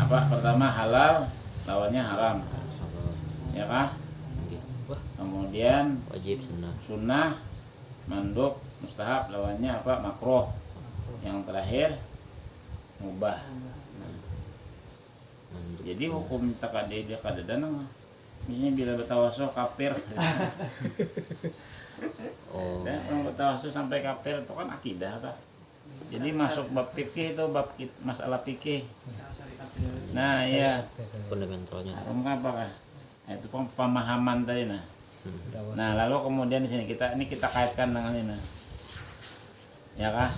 Apa? Pertama halal, lawannya haram. Ya kah? Kemudian Wajib sunnah, mandub, mustahab, lawannya apa? Makruh. Yang terakhir mubah. Nah, jadi hukum takade dia kadang ini bila bertawassul kafir. Dan orang bertawassul sampai kafir itu kan akidah tak? Jadi masuk bab fikih itu bab masalah fikih. Nah, iya. fundamentalnya. Kamu apa kah? Nah, itu pemahaman tadi nah. Nah, lalu kemudian di sini kita kaitkan dengan ini. Ya kah?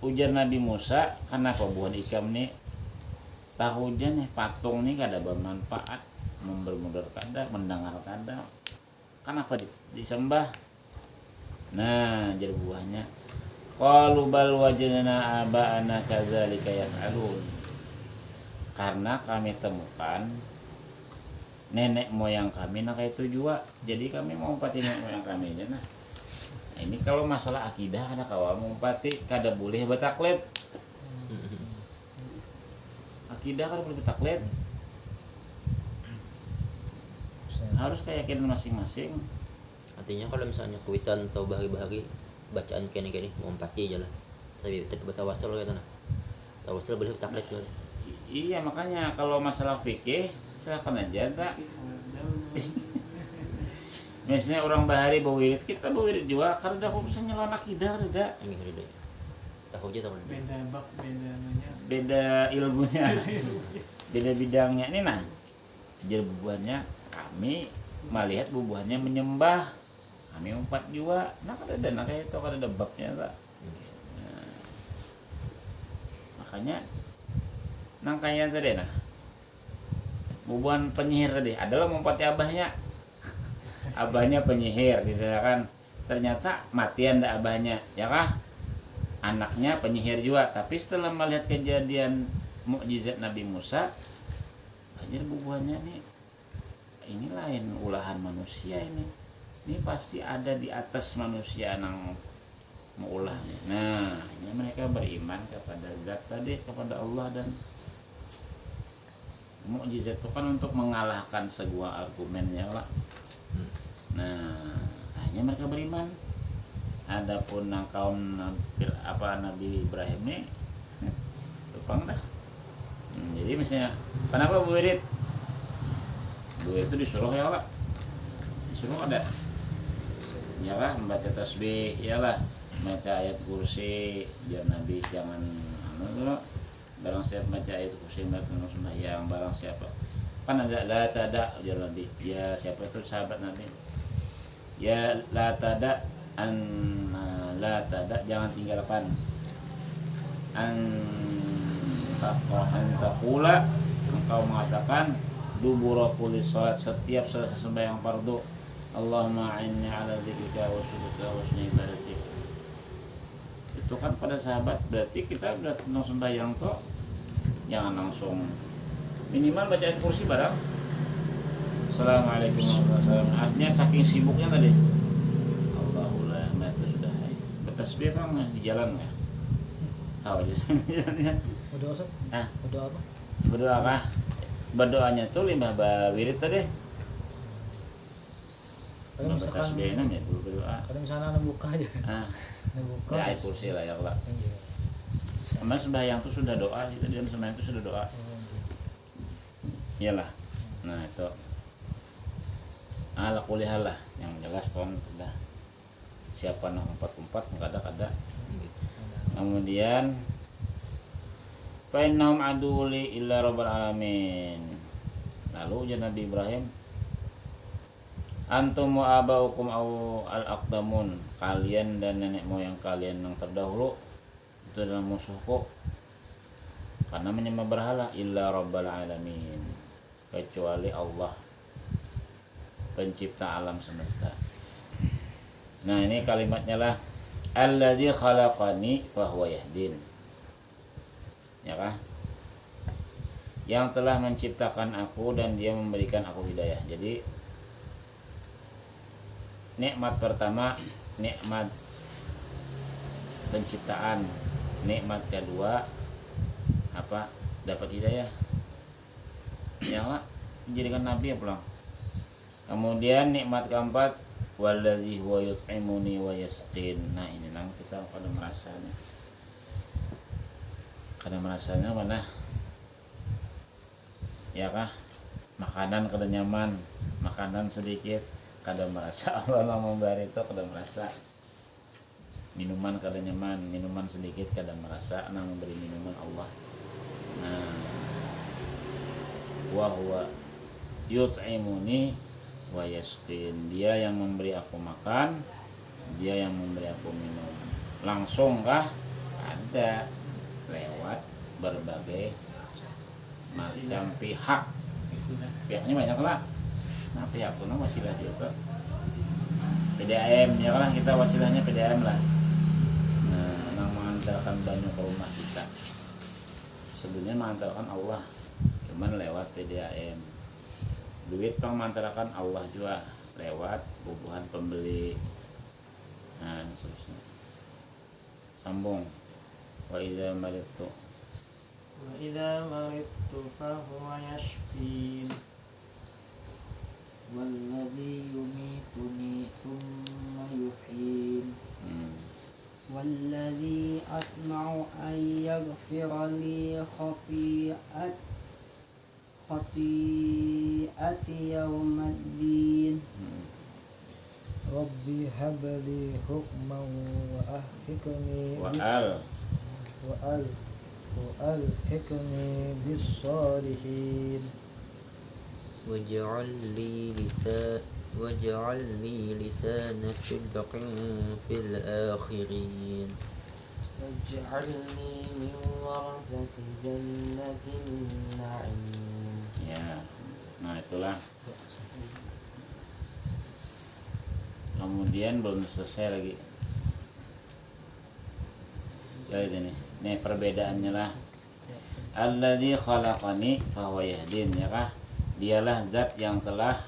Ujar Nabi Musa, kenapa buah ikam nih? Tahunya nih patung nih kada bermanfaat, mempermudah kada, mendengar kada. Kenapa disembah? Nah, jadi buahnya qalu bal wajadna aba'ana kadzalika yaf'alun. Karena kami temukan nenek moyang kami nak itu juga. Jadi kami mau umpati nenek moyang kami aja nah. Nah, ini kalau masalah akidah ada kawan mau umpati kada boleh betaklid. akidah kan boleh taklid. Harus keyakinan masing-masing. Artinya kalau misalnya kuitan atau bahagi-bahagi bacaan kene-kene mau empati aja lah. Tapi bertawasul gitu nah. Tawasul boleh taklid juga. Iya, makanya kalau masalah fikih silakan aja tak. Misalnya orang bahari bawirid, kita bawirid juga karena dah urusannya lawan akidah ada. Ini hidayah. Tahu aja tahu. Beda bab, beda namanya. Beda ilmunya. Beda bidangnya ini nah. Jadi bubuhannya kami melihat bubuhannya menyembah. Kami 4 juga. Nah kan ada kayak itu kan ada babnya tak. Nah, makanya nang kayak tadi nah. Bubuhan penyihir tadi adalah mempati abahnya. Abahnya penyihir misalkan ternyata matian dah abahnya ya kah, anaknya penyihir juga, tapi setelah melihat kejadian mukjizat Nabi Musa aja bubuhannya nih ini lain ulahan manusia ini pasti ada di atas manusia nang mengulahnya. Nah ini mereka beriman kepada zat tadi, kepada Allah, dan mukjizat itu kan untuk mengalahkan sebuah argumennya lah. Nah, hanya mereka beriman. Adapun kaum Nabi Ibrahim ini tupang dah. Jadi misalnya, kenapa Bu Wirid? Bu Wirid itu disuruh ya lah. Disuruh ada. Ya lah, membaca tasbih, ya lah, baca ayat kursi, biar Nabi jangan barang siapa baca ayat kursi melakukan sembahyang, barang siapa kan ada la tada ujar Nabi, ya siapa itu sahabat Nabi, ya la tada jangan tinggalkan antakula engkau mengatakan dubura kulli salat, setiap selesai sembahyang fardu, Allahumma a'inni ala dzikrika wa syukrika wa husni ibadatik. Itu kan pada sahabat, berarti kita udah sembahyang kok jangan langsung minimal baca ayat kursi barang. Assalamualaikum warahmatullahi wabarakatuh. Artinya saking sibuknya tadi. Allahullah, itu sudah. Bertasbih kan di jalan ya. Tahu aja sebenarnya. Berdoa Ustaz? Ah, Berdoa apa? berdoa kah? Berdoanya tuh 5 wirid tadi. Kalau misalkan Bertasbih namanya dulu berdoa. kalau misalnya buka aja. Ah, Buka. ya ayat kursi lah ya Allah. Iya. Sama sembahyang itu sudah doa, kita dalam sembahyang itu sudah doa. Iyalah. Nah itu ala kulihal lah yang jelas tuan sudah siapa nak 44 ada. Kemudian fa innahum aduli illa rabbil alamin. Lalu Nabi Ibrahim, antum wa abaukum au al-aqdamun, kalian dan nenek moyang kalian yang terdahulu itu adalah musuhku karena menyembah berhala, illa rabbal alamin, kecuali Allah pencipta alam semesta. Nah ini kalimatnya lah, alladzi khalaqani fahuwa yahdin, ya kan, yang telah menciptakan aku dan dia memberikan aku hidayah. Jadi nikmat pertama nikmat penciptaan, nikmat kedua apa? Dapat hidayah. Ya Pak, dijadikan nabi ya pulang. Kemudian nikmat keempat, waladzi huwa yut'imuni wa yasqin. Nah ini nang kita pada merasanya. Kada merasanya mana? Ya kah? Makanan kada nyaman, makanan sedikit kada merasa Allah yang memberi itu, kada merasa. Minuman kada nyaman, minuman sedikit kada merasa nang memberi minuman Allah. Nah, wa huwa yut'imuni wa yasqin, dia yang memberi aku makan, dia yang memberi aku minum. Langsung kah? Ada, lewat berbagai macam pihak. Pihaknya banyak lah. Nah pihak itu wasilah juga. PDAM ya kan, kita wasilahnya PDAM lah. Nah, yang mengantarkan banyak ke rumah kita. Sebenarnya mengantarkan Allah, cuman lewat PDAM. Duit pang mengantarkan Allah juga lewat bubuhan pembeli. Nah, seterusnya. Sambung. Wa idza maritu وإذا مرضت فهو يشفين والذي يميتني ثم يحيين والذي أطمع أن يغفر لي خطيئتي يوم الدين Rabbi habli hukman wa ahlikni وألحقني بالصالحين واجعل لي لسان صدق في الآخرين واجعلني من ورثة جنة النعيم. Ya, nah itulah. Kemudian belum selesai lagi. Ya ini perbedaannya lah. Alladzi khalaqani fahuwa yahdin, ya kah? Dialah zat yang telah,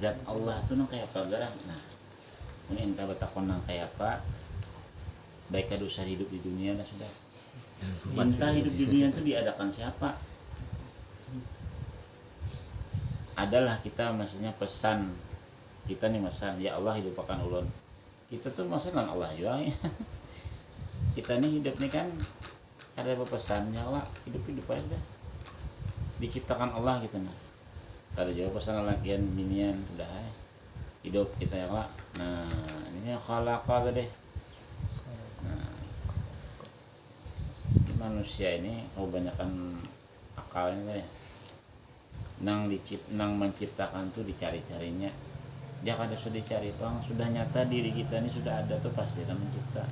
zat Allah itu nang kayak apa garang. Nah, ini entah betakon nang kayak apa. Baik dosa hidup di dunia dah sudah. Entah hidup di dunia itu diadakan siapa? Adalah kita maksudnya pesan kita nih pesan, ya Allah hidupkan ulun. Kita tuh maksudnya Allah juga. Kita nih hidup nih kan ada pesannya, Allah hidup aja. Diciptakan Allah gitu nah. Ada juga pesan lakian binian udah hidup kita ya Allah. Nah, ini khalaqa deh. Nah, manusia ini kebanyakan akalnya ya. Nang menciptakan tuh dicari-carinya. Dia kada sudah dicari bang, sudah nyata diri kita ini sudah ada tuh pasti dalam mencipta.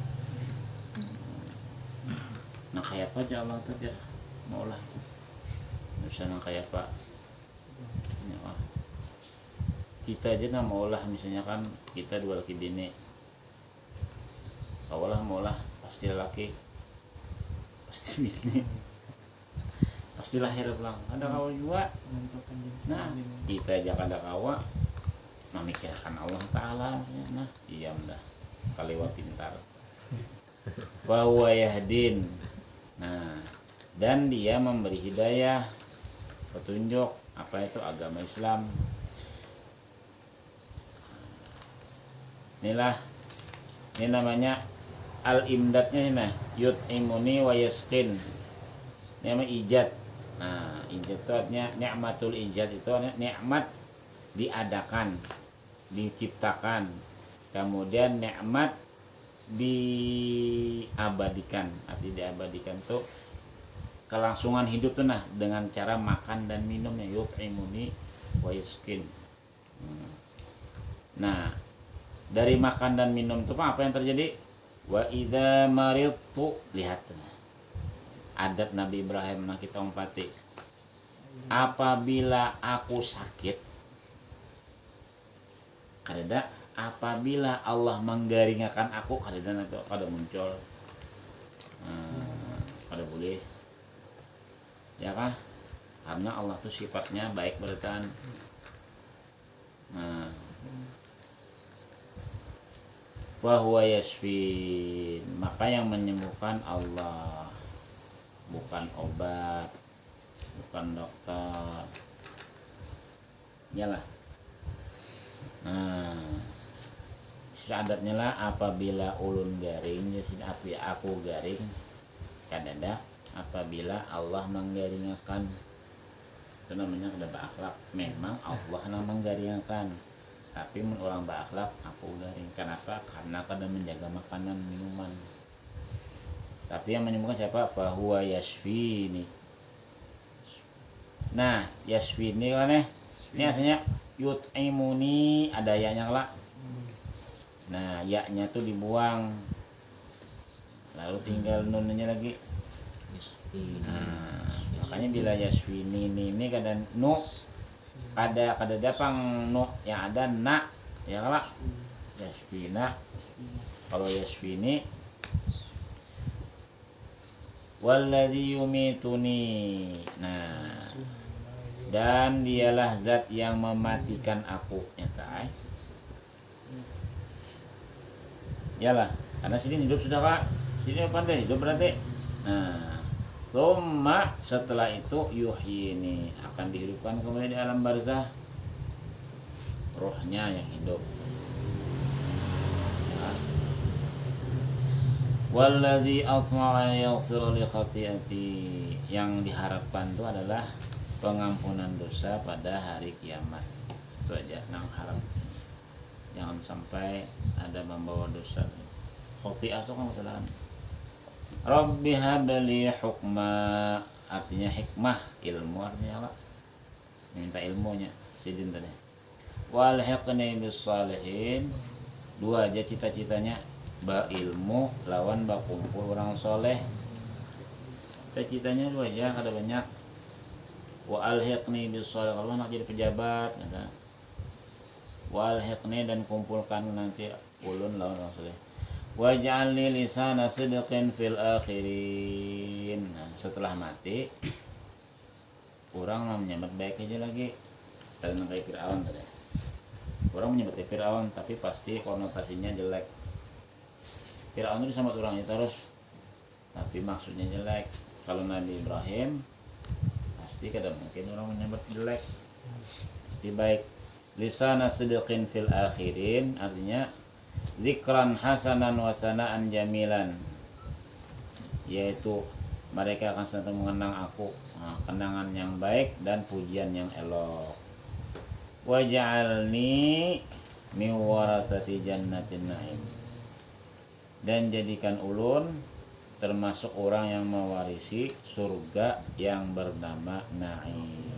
Nah kayak apa aja Allah tuh dia maulah. Misalnya kayak apa? Ya, kita aja nah maulah misalnya kan kita dua laki bini. Awalah maulah pasti laki, pasti bini. Pasti lahir pulang. Ada kawa juga. Nah kita aja kada kawa. Memikirkan Allah Ta'ala nah diam dah kaliwa pintar bahwa yahdin. Nah dan dia memberi hidayah petunjuk apa itu agama Islam. Inilah ini namanya al-imdatnya ini yut imuni wa yaskin, ini namanya ijad. Nah ijad itu artinya ni'matul ijad, itu nikmat diadakan, diciptakan, kemudian nikmat diabadikan. Arti diabadikan tuh kelangsungan hidup tuh nah dengan cara makan dan minumnya yut'imuni wa yaskin. Nah dari makan dan minum tuh apa yang terjadi? Wa idza maridtu, lihat adat Nabi Ibrahim nah kita umpati, apabila aku sakit, kadada apabila Allah menggaringakan aku, kadada itu kada muncul, kada boleh, ya kan? Karena Allah tuh sifatnya baik bertahan. Nah, fahuwa yashfin, maka yang menyembuhkan Allah, bukan obat, bukan dokter. Yalah. Nah, adatnya lah apabila ulun garing, jadi aku garing, kadada apabila Allah menggaringakan, itu namanya kada berakhlak. Memang Allah yang menggaringakan, tapi mun orang berakhlak aku garing. Kenapa? Karena kada menjaga makanan minuman. Tapi yang menyembuhkan siapa? Fahuwa yashfini. Nah yashfini kan ini aslinya yut'imuni, ada ya-nya lah. Nah ya-nya tuh dibuang, lalu tinggal nunnya lagi. Nah, makanya bila yashfini ini kada nu, kada dapang nu, yang ada na, ya lah. Yashfina. Kalau yashfini walladzi yumituni. Nah dan dialah zat yang mematikan aku, nyata yalah, karena sini hidup sudah Pak, sini pandai hidup berarti Nah, thumma setelah itu yuhyini akan dihidupkan kembali di alam barzah, rohnya yang hidup. Nah. Walladzi athma'a yaghfir li khati'ati, yang diharapkan itu adalah pengampunan dosa pada hari kiamat. Itu aja yang harap. Jangan sampai ada membawa dosa. Khati'ah itu kan kesalahan. Rabbi habli hukma, artinya hikmah, ilmu artinya apa? Minta ilmunya, sidin tadi. Walhiqni bis salihin, dua aja cita-citanya, ba ilmu lawan ba kumpul orang soleh. Cita-citanya dua aja, kada banyak. Wa alhiqni bis salihin, kalau nak jadi pejabat, kata. Wa alhiqni, dan kumpulkan nanti ulun lawan orang soleh. Waj'alni lisana sidqin fil akhirin. Nah, setelah mati orang menyebut baik aja lagi. Tadi kayak Fir'aun tadi. Orang menyebut Fir'aun tapi pasti konotasinya jelek. Fir'aun itu sama orangnya terus tapi maksudnya jelek. Kalau Nabi Ibrahim pasti kada mungkin orang menyebut jelek. Pasti baik. Lisana sidqin fil akhirin artinya zikran hasanan wa sanaan jamilan, yaitu mereka akan senantiasa mengenang aku, kenangan yang baik dan pujian yang elok. Waj'alni min warasati jannatin na'im, dan jadikan ulun termasuk orang yang mewarisi surga yang bernama Na'im.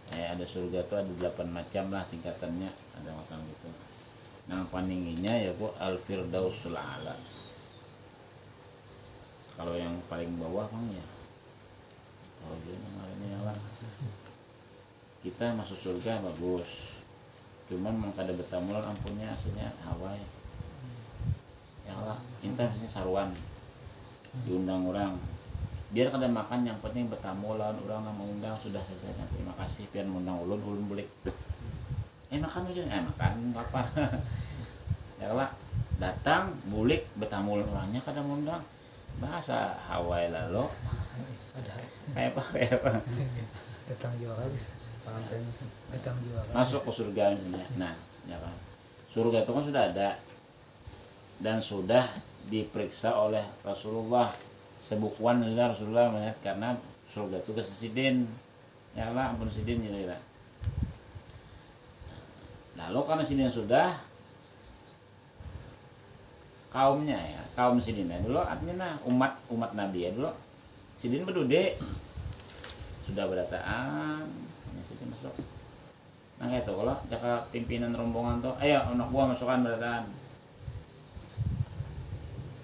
Ada surga itu ada 8 macam lah tingkatannya, ada macam gitu. Nah paninginya ya bu al-firdausul a'la. Kalau yang paling bawah bang ya, kalau dia namanya lah. Kita masuk surga bagus, cuman mengkada betamulan ampunnya aslinya Hawaii. Ya lah, intensnya saruan diundang orang. Biar kada makan, yang penting betamulan orang nggak mengundang sudah selesai. Terima kasih pian mengundang ulun bulik. Makan aja, makan lapar. Ya lah, datang bulik betamul orangnya kada mengundang. Bahasa Hawaii lalu. Kayak apa? Datang jualan, pengantin datang jualan. Masuk ke surga misalnya. Nah, ya kan. Surga itu kan sudah ada dan sudah diperiksa oleh Rasulullah. Sebukuan Rasulullah melihat karena surga itu kesesidin. Ya lah, ampun sidin ya. Lalu karena sidin sudah, kaumnya ya, kaum sidinnya dulu artinya umat Nabi ya dulu sidin berdude sudah berdataan, sidin masuk. Nah itu kalau jaka pimpinan rombongan tuh, ayo anak buah masukkan berdataan,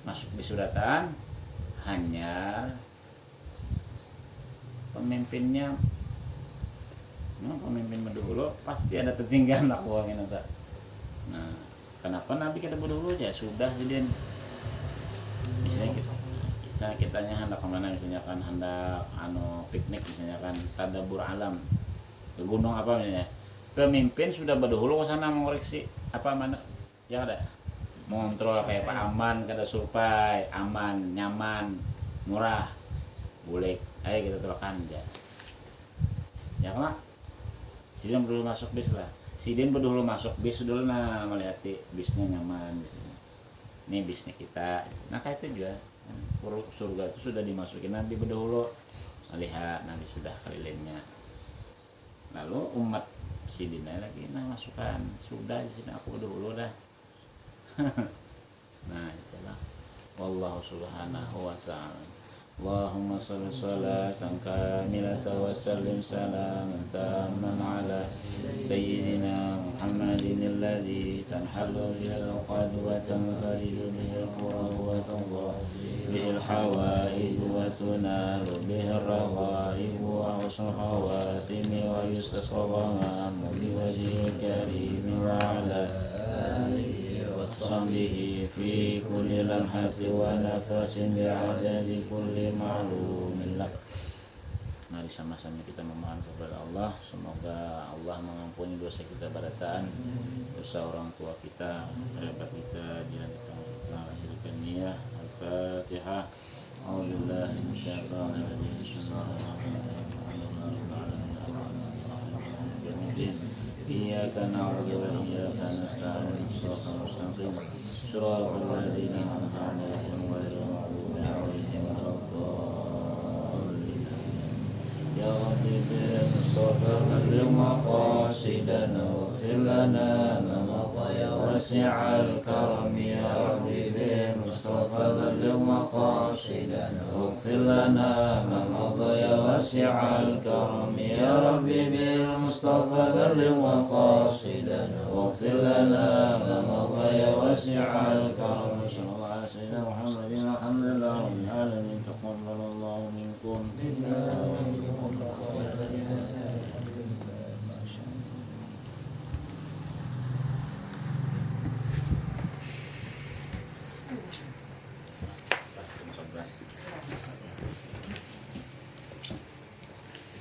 masuk di suratan, hanya pemimpinnya. Pemimpin berdahulu pasti ada tertinggal nak uangnya nanti. Nah, kenapa Nabi kita berdahulu ya sudah jadi. Misalnya kitanya hendak kemana, misalnya kan hendak piknik, misalnya kan tadabur alam ke gunung apa misalnya. Pemimpin sudah berdahulu ke sana mengoreksi apa mana yang ada, mengontrol kayak apa aman, kada surpai, aman, nyaman, murah, boleh. Ayo kita tolakan aja. Ya kan? Sidin berdulu masuk bis lah. Sidin berdulu masuk bis dulu nah melihat bisnya nyaman bisnya. Ini bisnya kita. Nah kayak itu juga. Surga itu sudah dimasukin Nabi berdahulu. Melihat Nabi sudah kelilingnya. Lalu umat Sidin lagi nah masukkan. Sudah di sini aku berdahulu dah. Nah itulah. Wallahu subhanahu wa ta'ala. Allahumma salli salatan kamilatan wa sallim salaman tamman ala sayyidina Muhammadin alladhi tanhalu bihil uqad wa tanfariju bihil qurab wa tanzah bihil hawaid wa tunalu bihil raghaib wa husnul khawatimi wa yustasqa ghamamu biwajhil karim wa ala alihi وصحبه في كل لمحة ونفس بعدد كل معلوم لك. Mari sama-sama kita memohon kepada Allah, semoga Allah mengampuni dosa kita barataan, dosa orang tua kita, kerabat kita, jiran kita, lahir dunia. Al-Fatihah. أعوذ بالله من الشيطان الرجيم بسم الله الرحمن الرحيم إياك نعبد وإياك نستعين صراط المستقيم صراط الذين أنعمت عليهم غير المغضوب عليهم ولا الضالين يا ربي بالمصطفى بلغ مقاصدنا واغفر لنا ما مضى يا واسع الكرم يا ربي بالمصطفى بلغ مقاصدنا واغفر لنا ما مضى يا واسع الكرم يا ربي بالمصطفى بلغ مقاصدنا واغفر لنا ما مضى يا واسع الكرم صلى الله على سيدنا محمد الحمد لله رب العالمين.